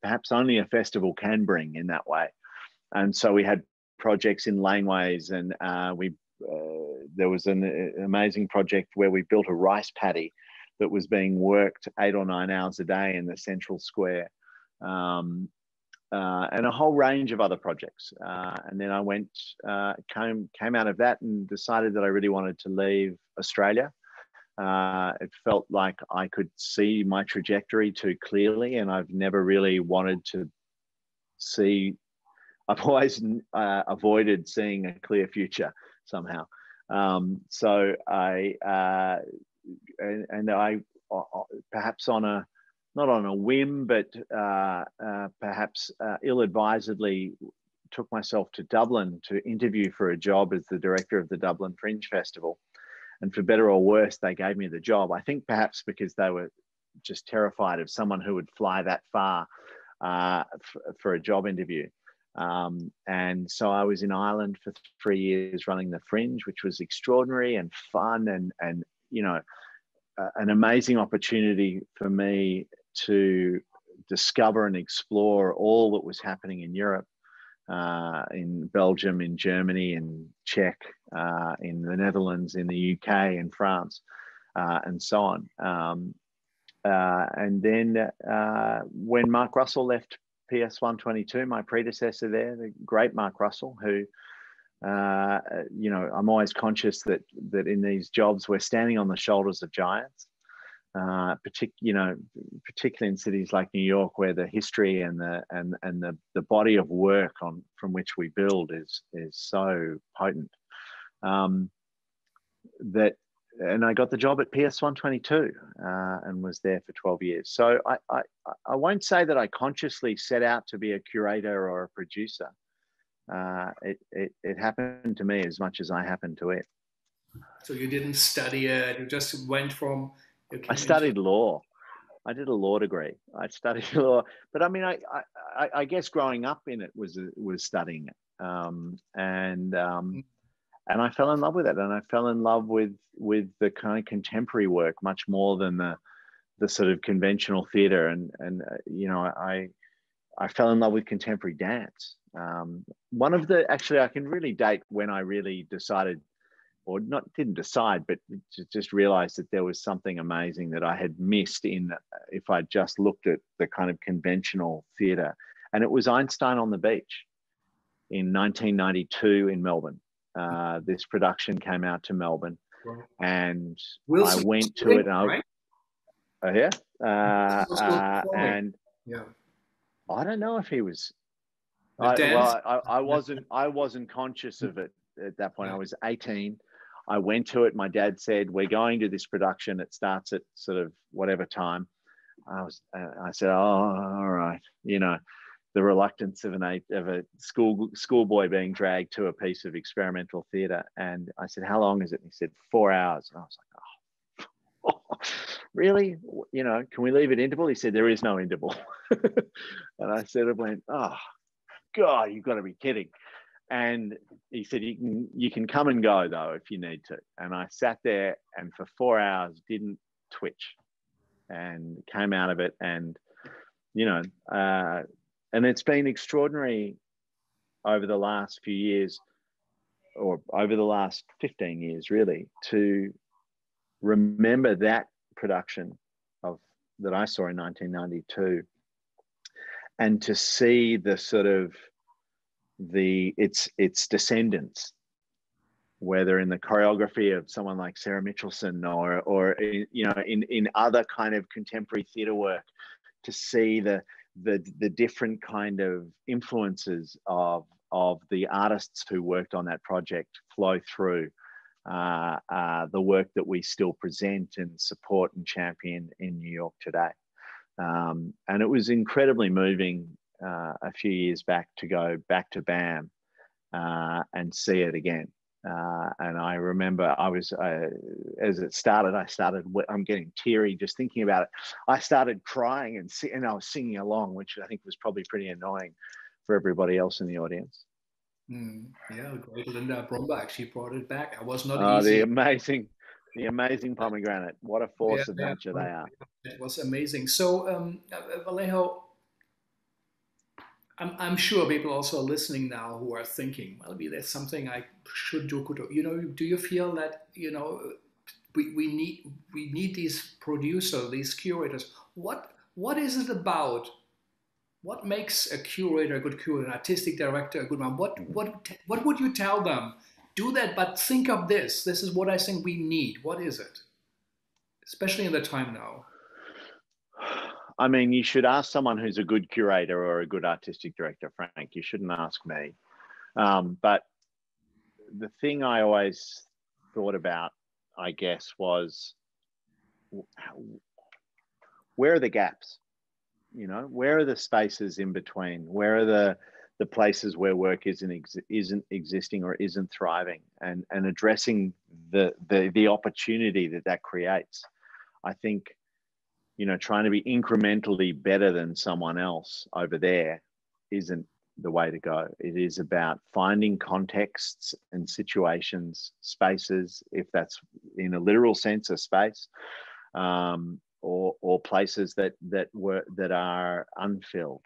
B: perhaps only a festival can bring in that way. And so we had projects in laneways, and there was an amazing project where we built a rice paddy that was being worked 8 or 9 hours a day in the central square, and a whole range of other projects. And then I came out of that and decided that I really wanted to leave Australia. It felt like I could see my trajectory too clearly, and I've never really wanted to see. I've always avoided seeing a clear future somehow. So I perhaps not on a whim, but perhaps ill-advisedly took myself to Dublin to interview for a job as the director of the Dublin Fringe Festival. And for better or worse, they gave me the job. I think perhaps because they were just terrified of someone who would fly that far for a job interview. And so I was in Ireland for 3 years running the Fringe, which was extraordinary and fun, and you know, an amazing opportunity for me to discover and explore all that was happening in Europe, in Belgium, in Germany, in Czech, in the Netherlands, in the UK, in France, and so on. And then when Mark Russell left PS 122, my predecessor there, the great Mark Russell, who, you know, I'm always conscious that in these jobs we're standing on the shoulders of giants, particularly in cities like New York, where the history and the body of work from which we build is so potent. And I got the job at PS 122 and was there for 12 years. So I won't say that I consciously set out to be a curator or a producer. It happened to me as much as I happened to it.
A: So you didn't study it, you just went from...
B: I studied law. I did a law degree. I studied law, but I mean, I guess growing up in it was studying it. And I fell in love with it, and I fell in love with the kind of contemporary work much more than the sort of conventional theatre. And you know, I fell in love with contemporary dance. Actually, I can really date when I really decided, or didn't decide, but just realized that there was something amazing that I had missed if I just looked at the kind of conventional theatre. And it was Einstein on the Beach in 1992 in Melbourne. This production came out to Melbourne, and I went to it. And and
A: yeah,
B: I don't know if he was. I wasn't conscious of it at that point. I was 18. I went to it. My dad said, "We're going to this production. It starts at sort of whatever time." I said, "Oh, all right," you know. The reluctance of a schoolboy being dragged to a piece of experimental theatre. And I said, "How long is it?" And he said, 4 hours. And I was like, "Oh, really? You know, can we leave at interval?" He said, "There is no interval." And I sort of went, "Oh, God, you've got to be kidding." And he said, you can come and go though, if you need to. And I sat there and for 4 hours didn't twitch and came out of it. And, you know, and it's been extraordinary over the last few years, or over the last 15 years, really, to remember that production that I saw in 1992, and to see the sort of its descendants, whether in the choreography of someone like Sarah Mitchelson or you know, in other kind of contemporary theatre work, to see the different kind of influences of the artists who worked on that project flow through the work that we still present and support and champion in New York today. And it was incredibly moving a few years back to go back to BAM and see it again. And I remember I was, as it started, I'm getting teary just thinking about it. I started crying and I was singing along, which I think was probably pretty annoying for everybody else in the audience.
A: Yeah, great. Linda Bromberg, she brought it back. I was not
B: Oh,
A: easy.
B: the amazing pomegranate. What a
A: Yeah,
B: force of
A: yeah,
B: nature they are.
A: it was amazing. So, Vallejo, I'm sure people also are listening now who are thinking, well, maybe there's something I should do. Could do. You know, do you feel that we need these producers, these curators? What is it about? What makes a curator a good curator, an artistic director a good one? What would you tell them? Do that, but think of this. This is what I think we need. What is it? Especially in the time now.
B: I mean, you should ask someone who's a good curator or a good artistic director, Frank. You shouldn't ask me. But the thing I always thought about, I guess, was where are the gaps? You know, where are the spaces in between? Where are the places where work isn't existing or isn't thriving, and addressing the opportunity that creates. I think, you know, trying to be incrementally better than someone else over there isn't the way to go. It is about finding contexts and situations, spaces, if that's in a literal sense, a space, or places that are unfilled,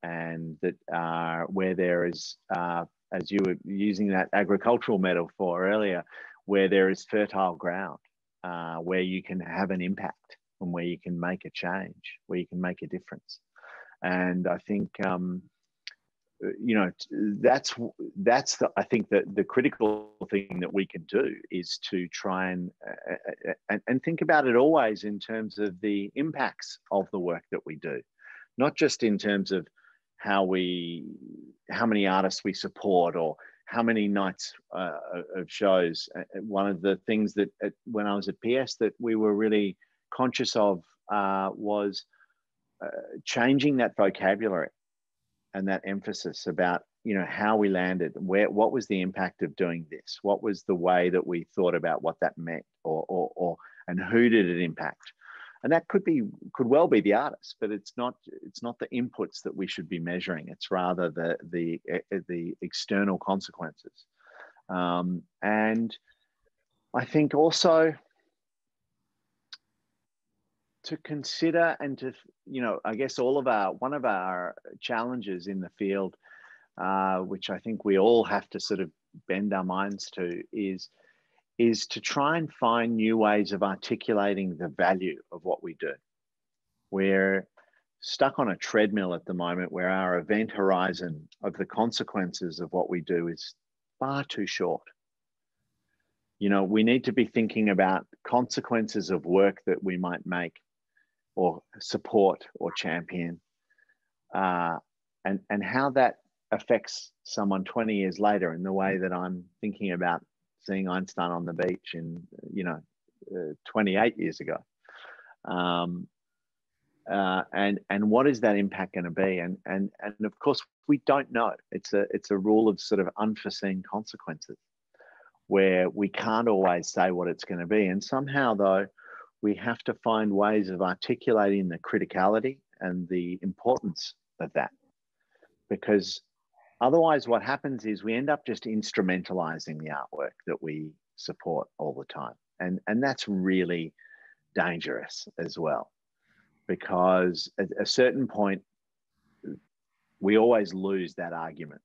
B: and that are where there is, as you were using that agricultural metaphor earlier, where there is fertile ground, where you can have an impact and where you can make a change, where you can make a difference. And I think, you know, I think that the critical thing that we can do is to try and think about it always in terms of the impacts of the work that we do, not just in terms of how many artists we support or how many nights of shows. One of the things that when I was at PS that we were really conscious of was changing that vocabulary and that emphasis about, you know, how we landed, what was the impact of doing this, what was the way that we thought about what that meant, or and who did it impact. And that could well be the artist, but it's not the inputs that we should be measuring. It's rather the external consequences. And I think also to consider and to, you know, I guess one of our challenges in the field, which I think we all have to sort of bend our minds to, is to try and find new ways of articulating the value of what we do. We're stuck on a treadmill at the moment where our event horizon of the consequences of what we do is far too short. You know, we need to be thinking about consequences of work that we might make or support or champion, and how that affects someone 20 years later in the way that I'm thinking about seeing Einstein on the beach in, 28 years ago. And what is that impact going to be? And of course, we don't know. It's a rule of sort of unforeseen consequences, where we can't always say what it's going to be. And somehow, though, we have to find ways of articulating the criticality and the importance of that. Because otherwise what happens is we end up just instrumentalizing the artwork that we support all the time. And that's really dangerous as well, because at a certain point, we always lose that argument.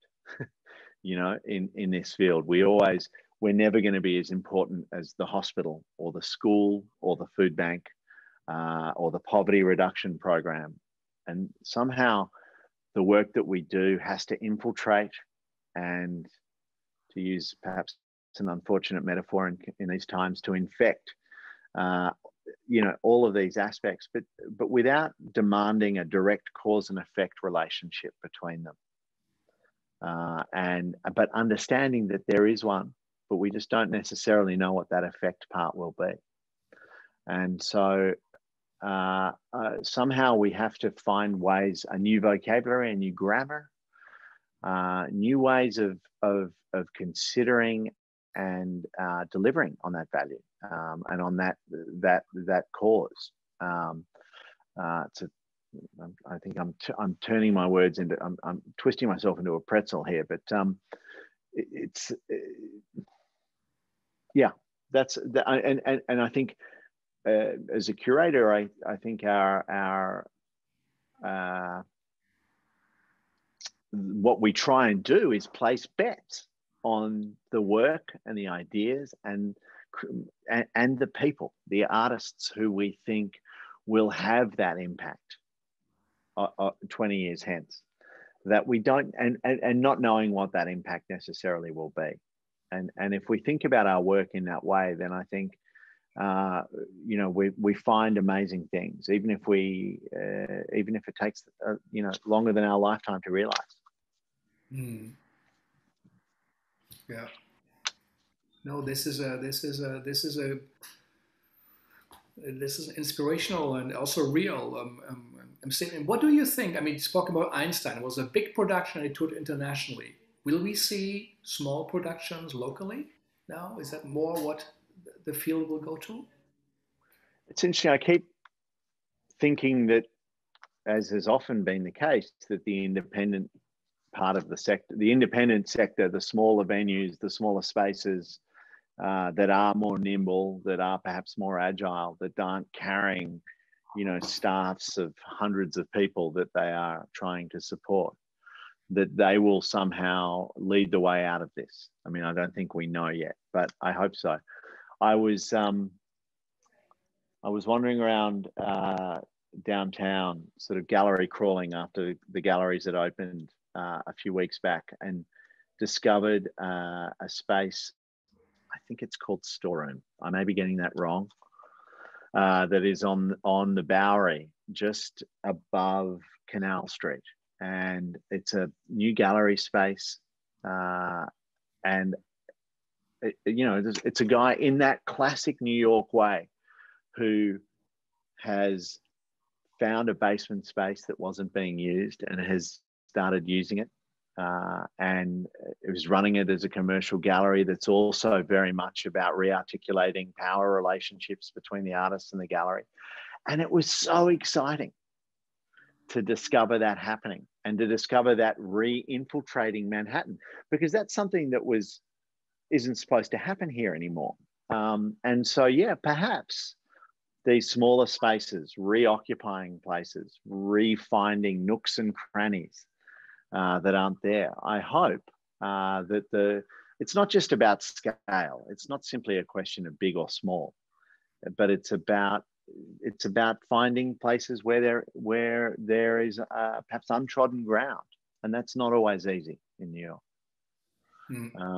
B: You know, in this field, we're never going to be as important as the hospital or the school or the food bank or the poverty reduction program. And somehow the work that we do has to infiltrate, and, to use perhaps an unfortunate metaphor in these times, to infect, all of these aspects, but without demanding a direct cause and effect relationship between them. But understanding that there is one, but we just don't necessarily know what that effect part will be. And so somehow we have to find ways, a new vocabulary, a new grammar, new ways of considering and delivering on that value and on that cause. I think I'm turning my words into I'm twisting myself into a pretzel here, but yeah, that's and I think as a curator, I think our what we try and do is place bets on the work and the ideas and the people, the artists who we think will have that impact 20 years hence, that we don't, and not knowing what that impact necessarily will be. And if we think about our work in that way, then I think, you know, we find amazing things, even if it takes, you know, longer than our lifetime to realize.
A: Yeah. No, this is inspirational and also real. I'm saying, what do you think? I mean, spoken about Einstein, it was a big production and it toured internationally. Will we see small productions locally now? Is that more what the field will go to?
B: It's interesting. I keep thinking that, as has often been the case, that the independent part of the sector, the smaller venues, the smaller spaces that are more nimble, that are perhaps more agile, that aren't carrying, you know, staffs of hundreds of people that they are trying to support, that they will somehow lead the way out of this. I mean, I don't think we know yet, but I hope so. I was wandering around downtown, sort of gallery crawling after the galleries had opened a few weeks back, and discovered a space, I think it's called Storeroom. I may be getting that wrong. That is on the Bowery, just above Canal Street, and it's a new gallery space, and you know, it's a guy in that classic New York way who has found a basement space that wasn't being used and has started using it. And it was running it as a commercial gallery that's also very much about re-articulating power relationships between the artists and the gallery. And it was so exciting to discover that happening and to discover that re-infiltrating Manhattan, because that's something that isn't supposed to happen here anymore. And so, yeah, perhaps these smaller spaces, reoccupying places, refinding nooks and crannies that aren't there. I hope that it's not just about scale. It's not simply a question of big or small, but it's about finding places where there is perhaps untrodden ground, and that's not always easy in New York.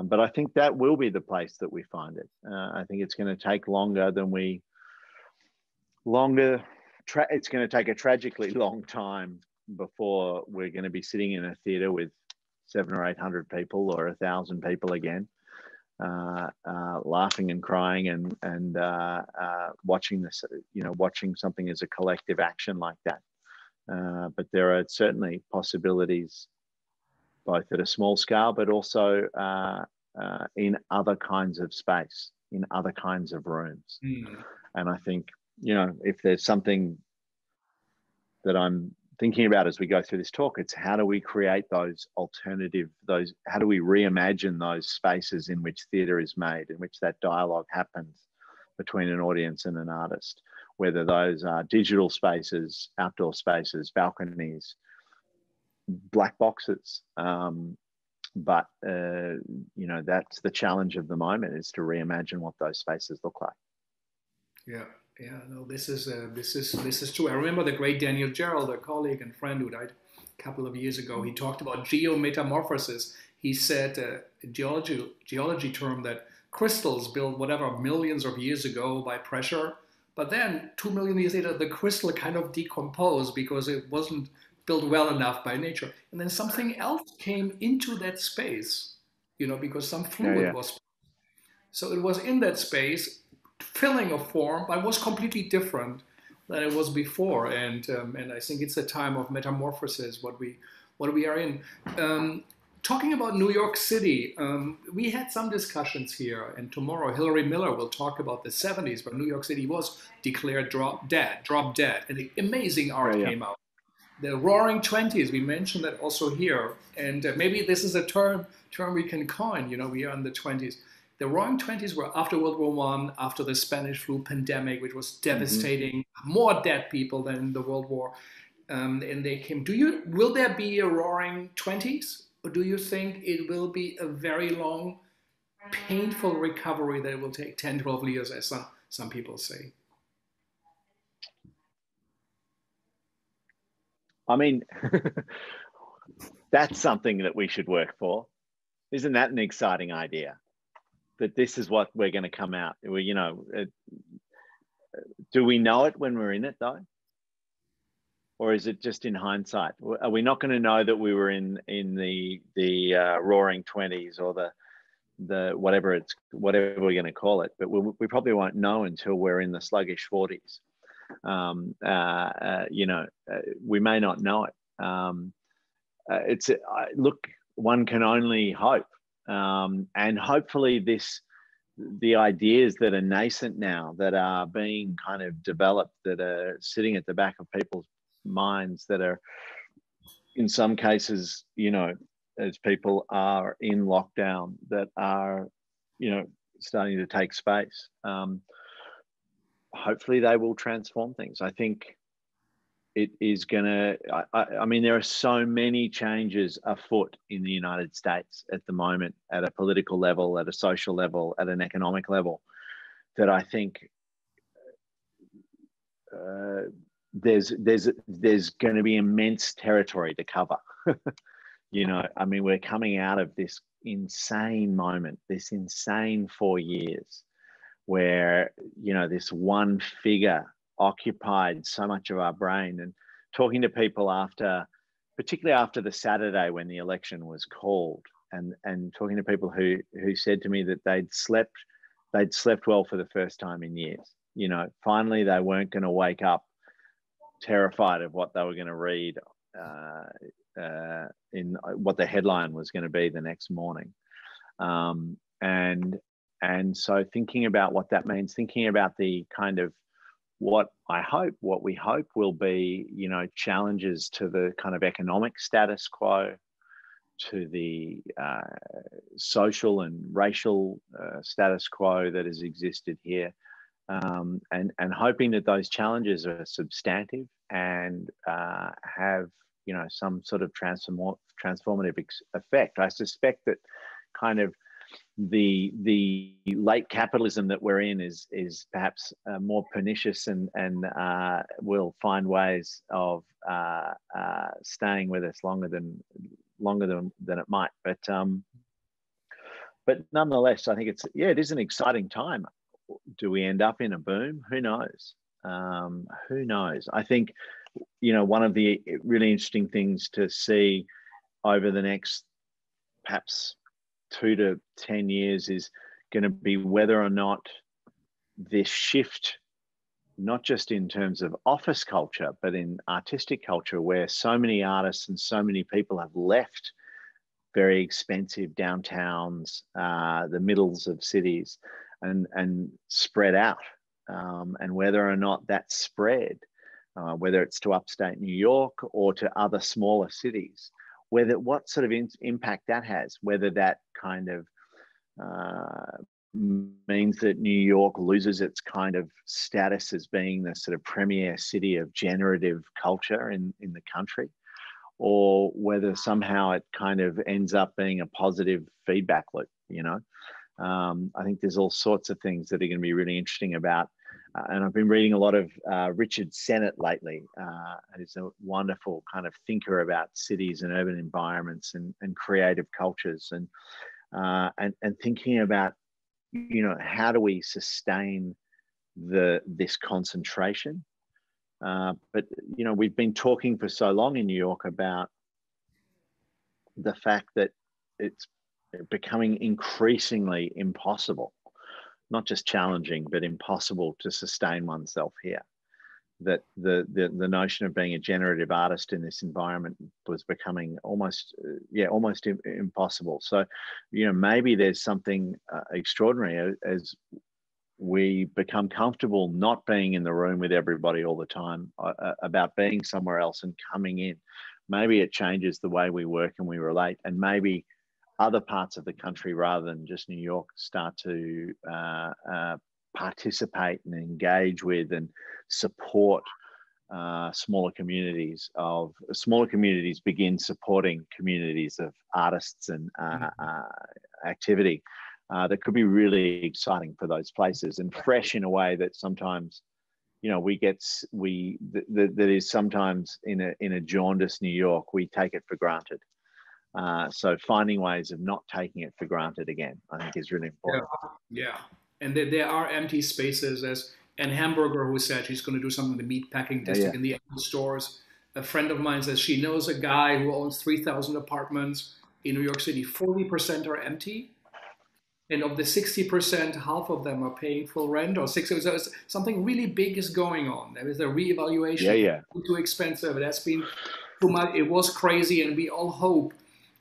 B: But I think that will be the place that we find it. I think it's going to take longer than it's going to take a tragically long time before we're going to be sitting in a theater with 700 or 800 people or 1,000 people again, laughing and crying and watching this, you know, watching something as a collective action like that. But there are certainly possibilities, both at a small scale, but also in other kinds of space, in other kinds of rooms. And I think, you know, if there's something that I'm thinking about as we go through this talk, it's how do we create how do we reimagine those spaces in which theatre is made, in which that dialogue happens between an audience and an artist, whether those are digital spaces, outdoor spaces, balconies, black boxes. But, you know, that's the challenge of the moment, is to reimagine what those spaces look like. Yeah.
A: Yeah, no, this is true. I remember the great Daniel Gerald, a colleague and friend who died a couple of years ago. He talked about geometamorphosis. He said a geology term that crystals built whatever millions of years ago by pressure, but then 2 million years later, the crystal kind of decomposed because it wasn't built well enough by nature. And then something else came into that space, you know, because some fluid was. So it was in that space, filling a form, but was completely different than it was before. And I think it's a time of metamorphosis, what we are in. Talking about New York City, we had some discussions here, and tomorrow Hillary Miller will talk about the 70s, where New York City was declared drop dead, and the amazing art came out. The Roaring Twenties, we mentioned that also here, and maybe this is a term we can coin. You know, we are in the 20s. The Roaring Twenties were after World War One, after the Spanish flu pandemic, which was devastating, more dead people than in the World War, and they came. Will there be a Roaring Twenties? Or do you think it will be a very long, painful recovery that will take 10, 12 years, as some people say?
B: I mean, that's something that we should work for. Isn't that an exciting idea? That this is what we're going to come out. You know, do we know it when we're in it though? Or is it just in hindsight? Are we not going to know that we were in the Roaring Twenties or the whatever we're going to call it? But we probably won't know until we're in the sluggish 40s. You know, we may not know it. Look, one can only hope, and hopefully the ideas that are nascent now, that are being kind of developed, that are sitting at the back of people's minds, that are in some cases, you know, as people are in lockdown, that are, you know, starting to take space. Hopefully they will transform things. I think it is gonna, I mean, there are so many changes afoot in the United States at the moment, at a political level, at a social level, at an economic level, that I think there's going to be immense territory to cover. You know, I mean, we're coming out of this insane moment, this insane 4 years where, you know, this one figure occupied so much of our brain. And talking to people particularly after the Saturday when the election was called, and talking to people who said to me that they'd slept well for the first time in years. You know, finally they weren't going to wake up terrified of what they were going to read in what the headline was going to be the next morning. And so thinking about what that means, thinking about the kind of what we hope will be, you know, challenges to the kind of economic status quo, to the social and racial status quo that has existed here, and hoping that those challenges are substantive and have, you know, some sort of transformative effect. I suspect that kind of the late capitalism that we're in is perhaps more pernicious and will find ways of staying with us longer than it might. But nonetheless, I think it is an exciting time. Do we end up in a boom? Who knows? Who knows? I think, you know, one of the really interesting things to see over the next perhaps 2 to 10 years is going to be whether or not this shift, not just in terms of office culture, but in artistic culture, where so many artists and so many people have left very expensive downtowns, the middles of cities, and spread out, and whether or not that spread, whether it's to upstate New York or to other smaller cities, what sort of impact that has, whether that kind of means that New York loses its kind of status as being the sort of premier city of generative culture in the country, or whether somehow it kind of ends up being a positive feedback loop, you know. I think there's all sorts of things that are going to be really interesting about. And I've been reading a lot of Richard Sennett lately. He's a wonderful kind of thinker about cities and urban environments and creative cultures, and thinking about, you know, how do we sustain this concentration? But, you know, we've been talking for so long in New York about the fact that it's becoming increasingly impossible, not just challenging, but impossible to sustain oneself here. the notion of being a generative artist in this environment was becoming almost impossible. So, maybe there's something extraordinary as we become comfortable not being in the room with everybody all the time, about being somewhere else and coming in. Maybe it changes the way we work and we relate, and maybe other parts of the country rather than just New York start to participate and engage with and support smaller communities begin supporting communities of artists and activity that could be really exciting for those places and fresh in a way that sometimes that is sometimes in a jaundiced New York we take it for granted. So finding ways of not taking it for granted again, I think, is really important.
A: Yeah. And there are empty spaces, as and Hamburger, who said she's going to do something in the meat packing district in the Apple stores. A friend of mine says she knows a guy who owns 3,000 apartments in New York City. 40% are empty. And of the 60%, half of them are paying full rent, or 60%. So something really big is going on. There is a reevaluation. Too expensive. It has been too much. It was crazy. And we all hope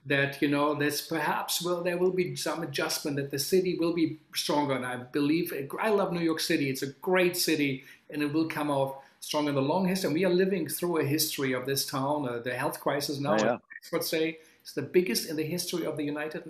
A: that, there's perhaps, there will be some adjustment, that the city will be stronger. And I believe, I love New York City. It's a great city, and it will come out strong in the long history. And we are living through a history of this town. The health crisis now, experts say, is the biggest in the history of the United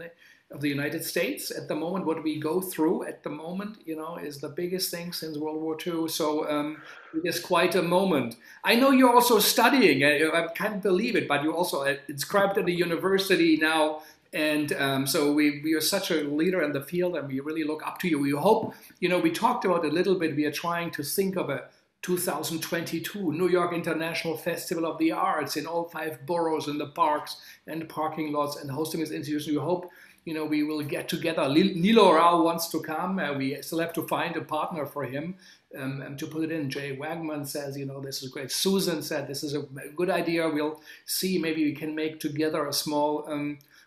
A: States at the moment. What we go through at the moment, is the biggest thing since World War II. So it is quite a moment. I know you're also studying. I can't believe it, but you're also inscribed at the university now. And so we are such a leader in the field, and we really look up to you. We hope, we talked about a little bit, we are trying to think of a 2022 New York International Festival of the Arts in all 5 boroughs, in the parks and parking lots, and hosting this institution. We hope, we will get together. Nilo Rao wants to come. We still have to find a partner for him to put it in. Jay Wagman says, this is great. Susan said, this is a good idea. We'll see. Maybe we can make together a small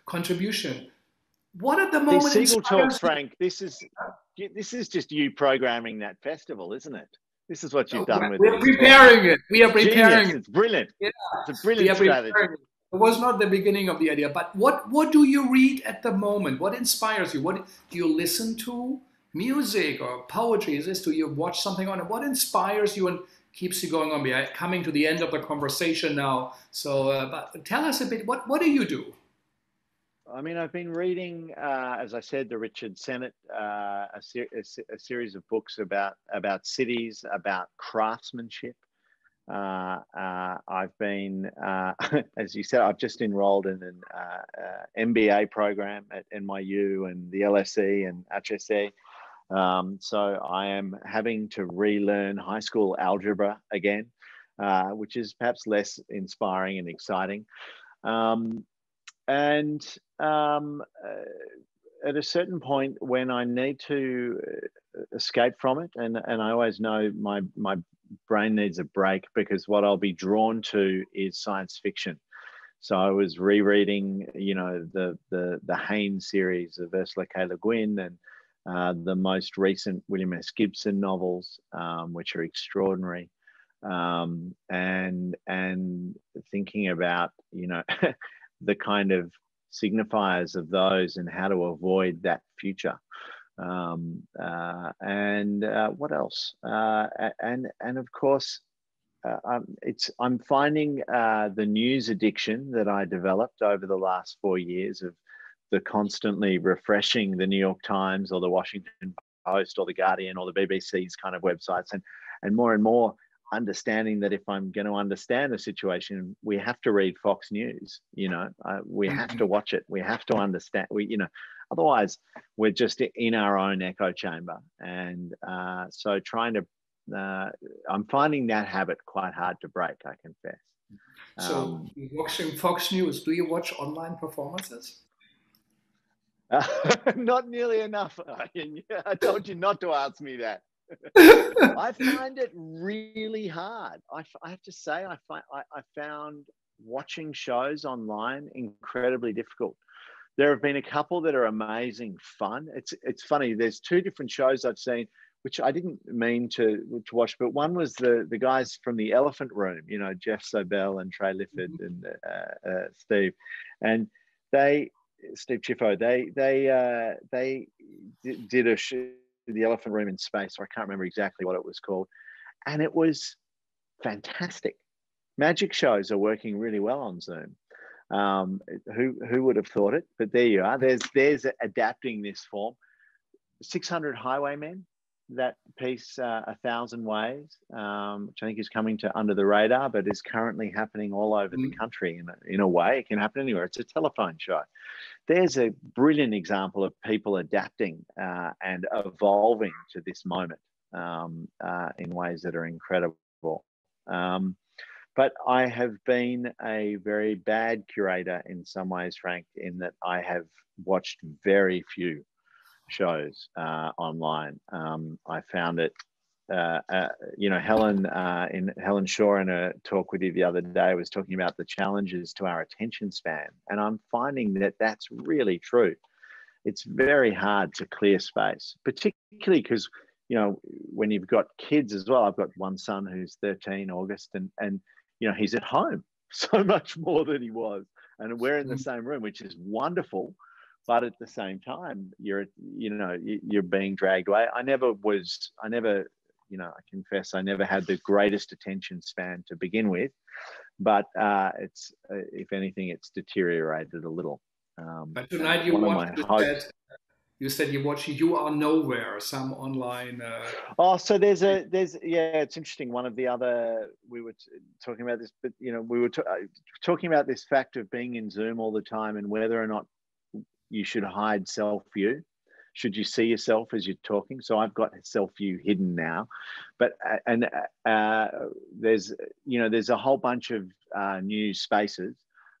A: contribution. What at the moment?
B: Segal Talks, Frank. This is just you programming that festival, isn't it? This is what you've done with it.
A: We're preparing it. We are preparing it.
B: It's brilliant.
A: Yeah.
B: It's a brilliant strategy.
A: It was not the beginning of the idea, but what do you read at the moment? What inspires you? What do you listen to? Music or poetry? Do you watch something on it? What inspires you and keeps you going on? We are coming to the end of the conversation now. So, but tell us a bit. What do you do?
B: I mean, I've been reading, as I said, the Richard Sennett, a series of books about cities, about craftsmanship. I've been, as you said, I've just enrolled in an MBA program at NYU and the LSE and HSE. So I am having to relearn high school algebra again, which is perhaps less inspiring and exciting. At a certain point when I need to escape from it, and I always know my brain needs a break, because what I'll be drawn to is science fiction. So I was rereading, the Haynes series of Ursula K. Le Guin, and the most recent William S. Gibson novels, which are extraordinary, and thinking about, the kind of signifiers of those and how to avoid that future. What else? And of course, I'm finding the news addiction that I developed over the last 4 years of the constantly refreshing the New York Times or the Washington Post or the Guardian or the BBC's kind of websites, and more understanding that if I'm going to understand a situation, we have to read Fox News. We have to watch it. We have to understand. Otherwise, we're just in our own echo chamber. And so I'm finding that habit quite hard to break, I confess.
A: So watching Fox News, do you watch online performances?
B: Not nearly enough. I told you not to ask me that. I find it really hard. I have to say, I found watching shows online incredibly difficult. There have been a couple that are amazing fun. It's funny. There's 2 different shows I've seen which I didn't mean to watch, but one was the guys from the Elephant Room, you know, Jeff Sobel and Trey Lifford and Steve, and Steve Chiffo, they did the Elephant Room in space, or I can't remember exactly what it was called, and it was fantastic. Magic shows are working really well on Zoom. Who would have thought it? But there you are. There's adapting this form. 600 Highwaymen, that piece, 1,000 Ways, which I think is coming to Under the Radar, but is currently happening all over the country in a way. It can happen anywhere. It's a telephone show. There's a brilliant example of people adapting and evolving to this moment in ways that are incredible. But I have been a very bad curator in some ways, Frank, in that I have watched very few shows online. I found it, you know, Helen Shaw in a talk with you the other day was talking about the challenges to our attention span. And I'm finding that that's really true. It's very hard to clear space, particularly because, you know, when you've got kids as well. I've got one son who's 13, August, and you know, he's at home so much more than he was. And we're in the same room, which is wonderful. But at the same time, you're being dragged away. I never, you know, I confess I never had the greatest attention span to begin with, but it's, if anything, it's deteriorated a little.
A: But tonight you said you watched You Are Nowhere, some online.
B: So there's yeah, it's interesting. One of the other, we were talking about this, but you know, we were talking about this fact of being in Zoom all the time and whether or not you should hide self-view. Should you see yourself as you're talking? So I've got self-view hidden now, but there's a whole bunch of new spaces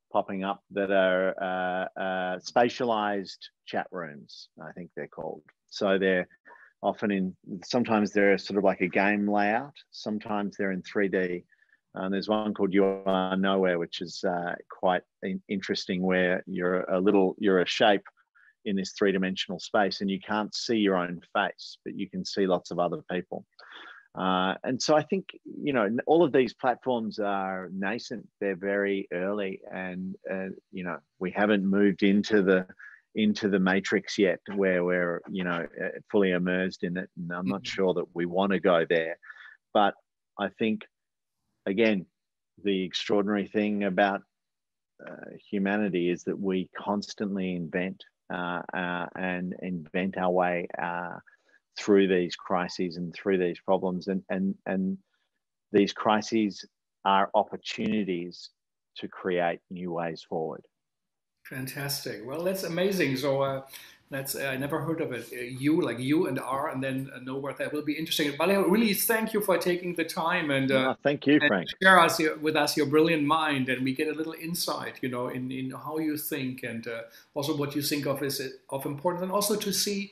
B: popping up that are spatialized chat rooms, I think they're called. So they're often sometimes they're sort of like a game layout, sometimes they're in 3D. There's one called You Are Nowhere, which is quite interesting, where you're a shape in this three-dimensional space and you can't see your own face, but you can see lots of other people. And so I think, you know, all of these platforms are nascent. They're very early, and you know, we haven't moved into the matrix yet, where we're, you know, fully immersed in it. And I'm not sure that we want to go there. But I think, again, the extraordinary thing about humanity is that we constantly invent and invent our way through these crises and through these problems, and these crises are opportunities to create new ways forward.
A: Fantastic. Well, that's amazing. So I never heard of it. You and R, and then Nowhere. That will be interesting. But I really thank you for taking the time and
B: thank you, Frank.
A: Share with us your brilliant mind, and we get a little insight, you know, in how you think, and also what you think of is of importance, and also to see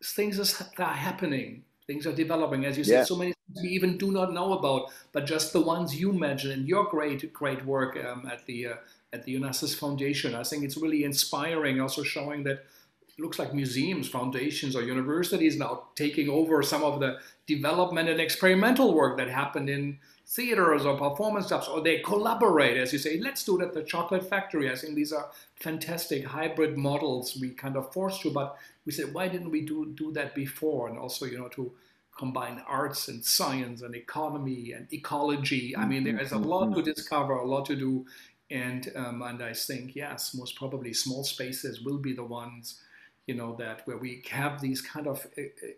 A: things that are happening. Things are developing, as you said. So many things we even do not know about, but just the ones you mentioned in your great work at the Onassis Foundation. I think it's really inspiring, also showing that it looks like museums, foundations, or universities now taking over some of the development and experimental work that happened in theaters or performance stuff, or they collaborate, as you say. Let's do it at the chocolate factory. I think these are fantastic hybrid models we kind of forced to, but we said, why didn't we do that before? And also, you know, to combine arts and science and economy and ecology. I mean, there is a lot to discover, a lot to do. And I think, yes, most probably small spaces will be the ones, you know, that where we have these kind of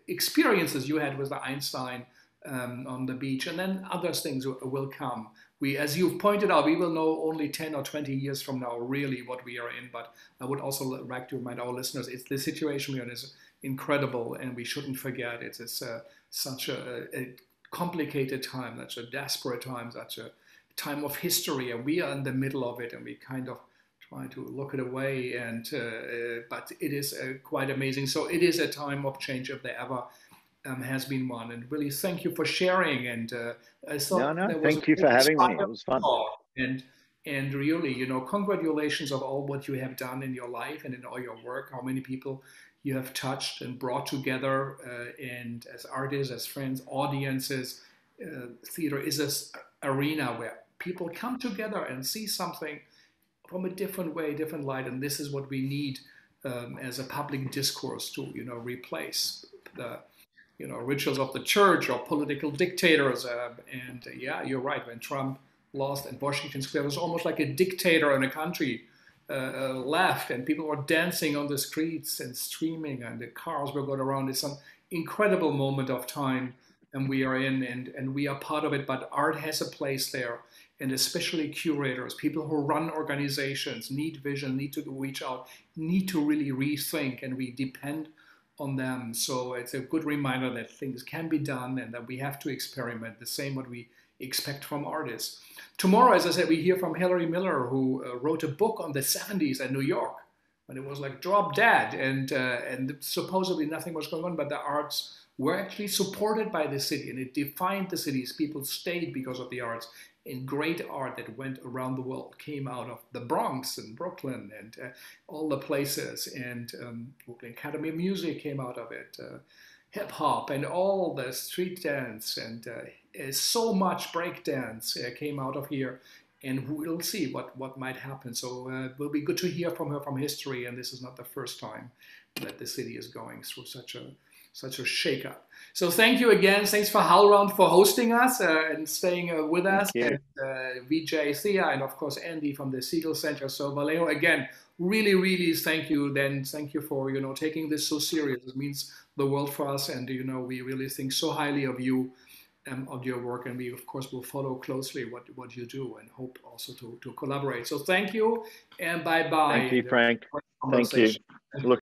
A: experiences you had with the Einstein on the beach, and then other things will come. As you've pointed out, we will know only 10 or 20 years from now really what we are in. But I would also like to remind our listeners, it's the situation we're in is incredible, and we shouldn't forget it. It's such a complicated time, such a desperate time, such a time of history, and we are in the middle of it, and we kind of try to look it away. And but it is quite amazing. So it is a time of change, if there ever has been one. And really, thank you for sharing. And I thought
B: thank you for having me. It was fun.
A: And And really, you know, congratulations of all what you have done in your life and in all your work, how many people you have touched and brought together, and as artists, as friends, audiences. Theater is an arena where people come together and see something from a different way, different light, and this is what we need as a public discourse to, you know, replace the, you know, rituals of the church or political dictators. And yeah, you're right. When Trump lost at Washington Square, it was almost like a dictator in a country left, and people were dancing on the streets and streaming, and the cars were going around. It's some incredible moment of time, and we are in, and we are part of it. But art has a place there, and especially curators, people who run organizations, need vision, need to reach out, need to really rethink, and we depend on them. So it's a good reminder that things can be done and that we have to experiment the same what we expect from artists. Tomorrow, as I said, we hear from Hilary Miller, who wrote a book on the 70s in New York when it was like drop dead, and supposedly nothing was going on, but the arts were actually supported by the city, and it defined the cities. People stayed because of the arts, and great art that went around the world came out of the Bronx and Brooklyn and all the places, and the Academy of Music came out of it, hip hop and all the street dance, and so much break dance came out of here, and we'll see what might happen. So it will be good to hear from her from history, and this is not the first time that the city is going through such a shakeup. So thank you again. Thanks for HowlRound for hosting us and staying with us. And Vijay, Thea, and of course Andy from the Segal Center. So Vallejo, again, really, really thank you. Then thank you for, you know, taking this so serious. It means the world for us, and you know, we really think so highly of you, of your work, and we of course will follow closely what you do and hope also to collaborate. So thank you and bye bye.
B: Thank you, Frank. Thank you. Look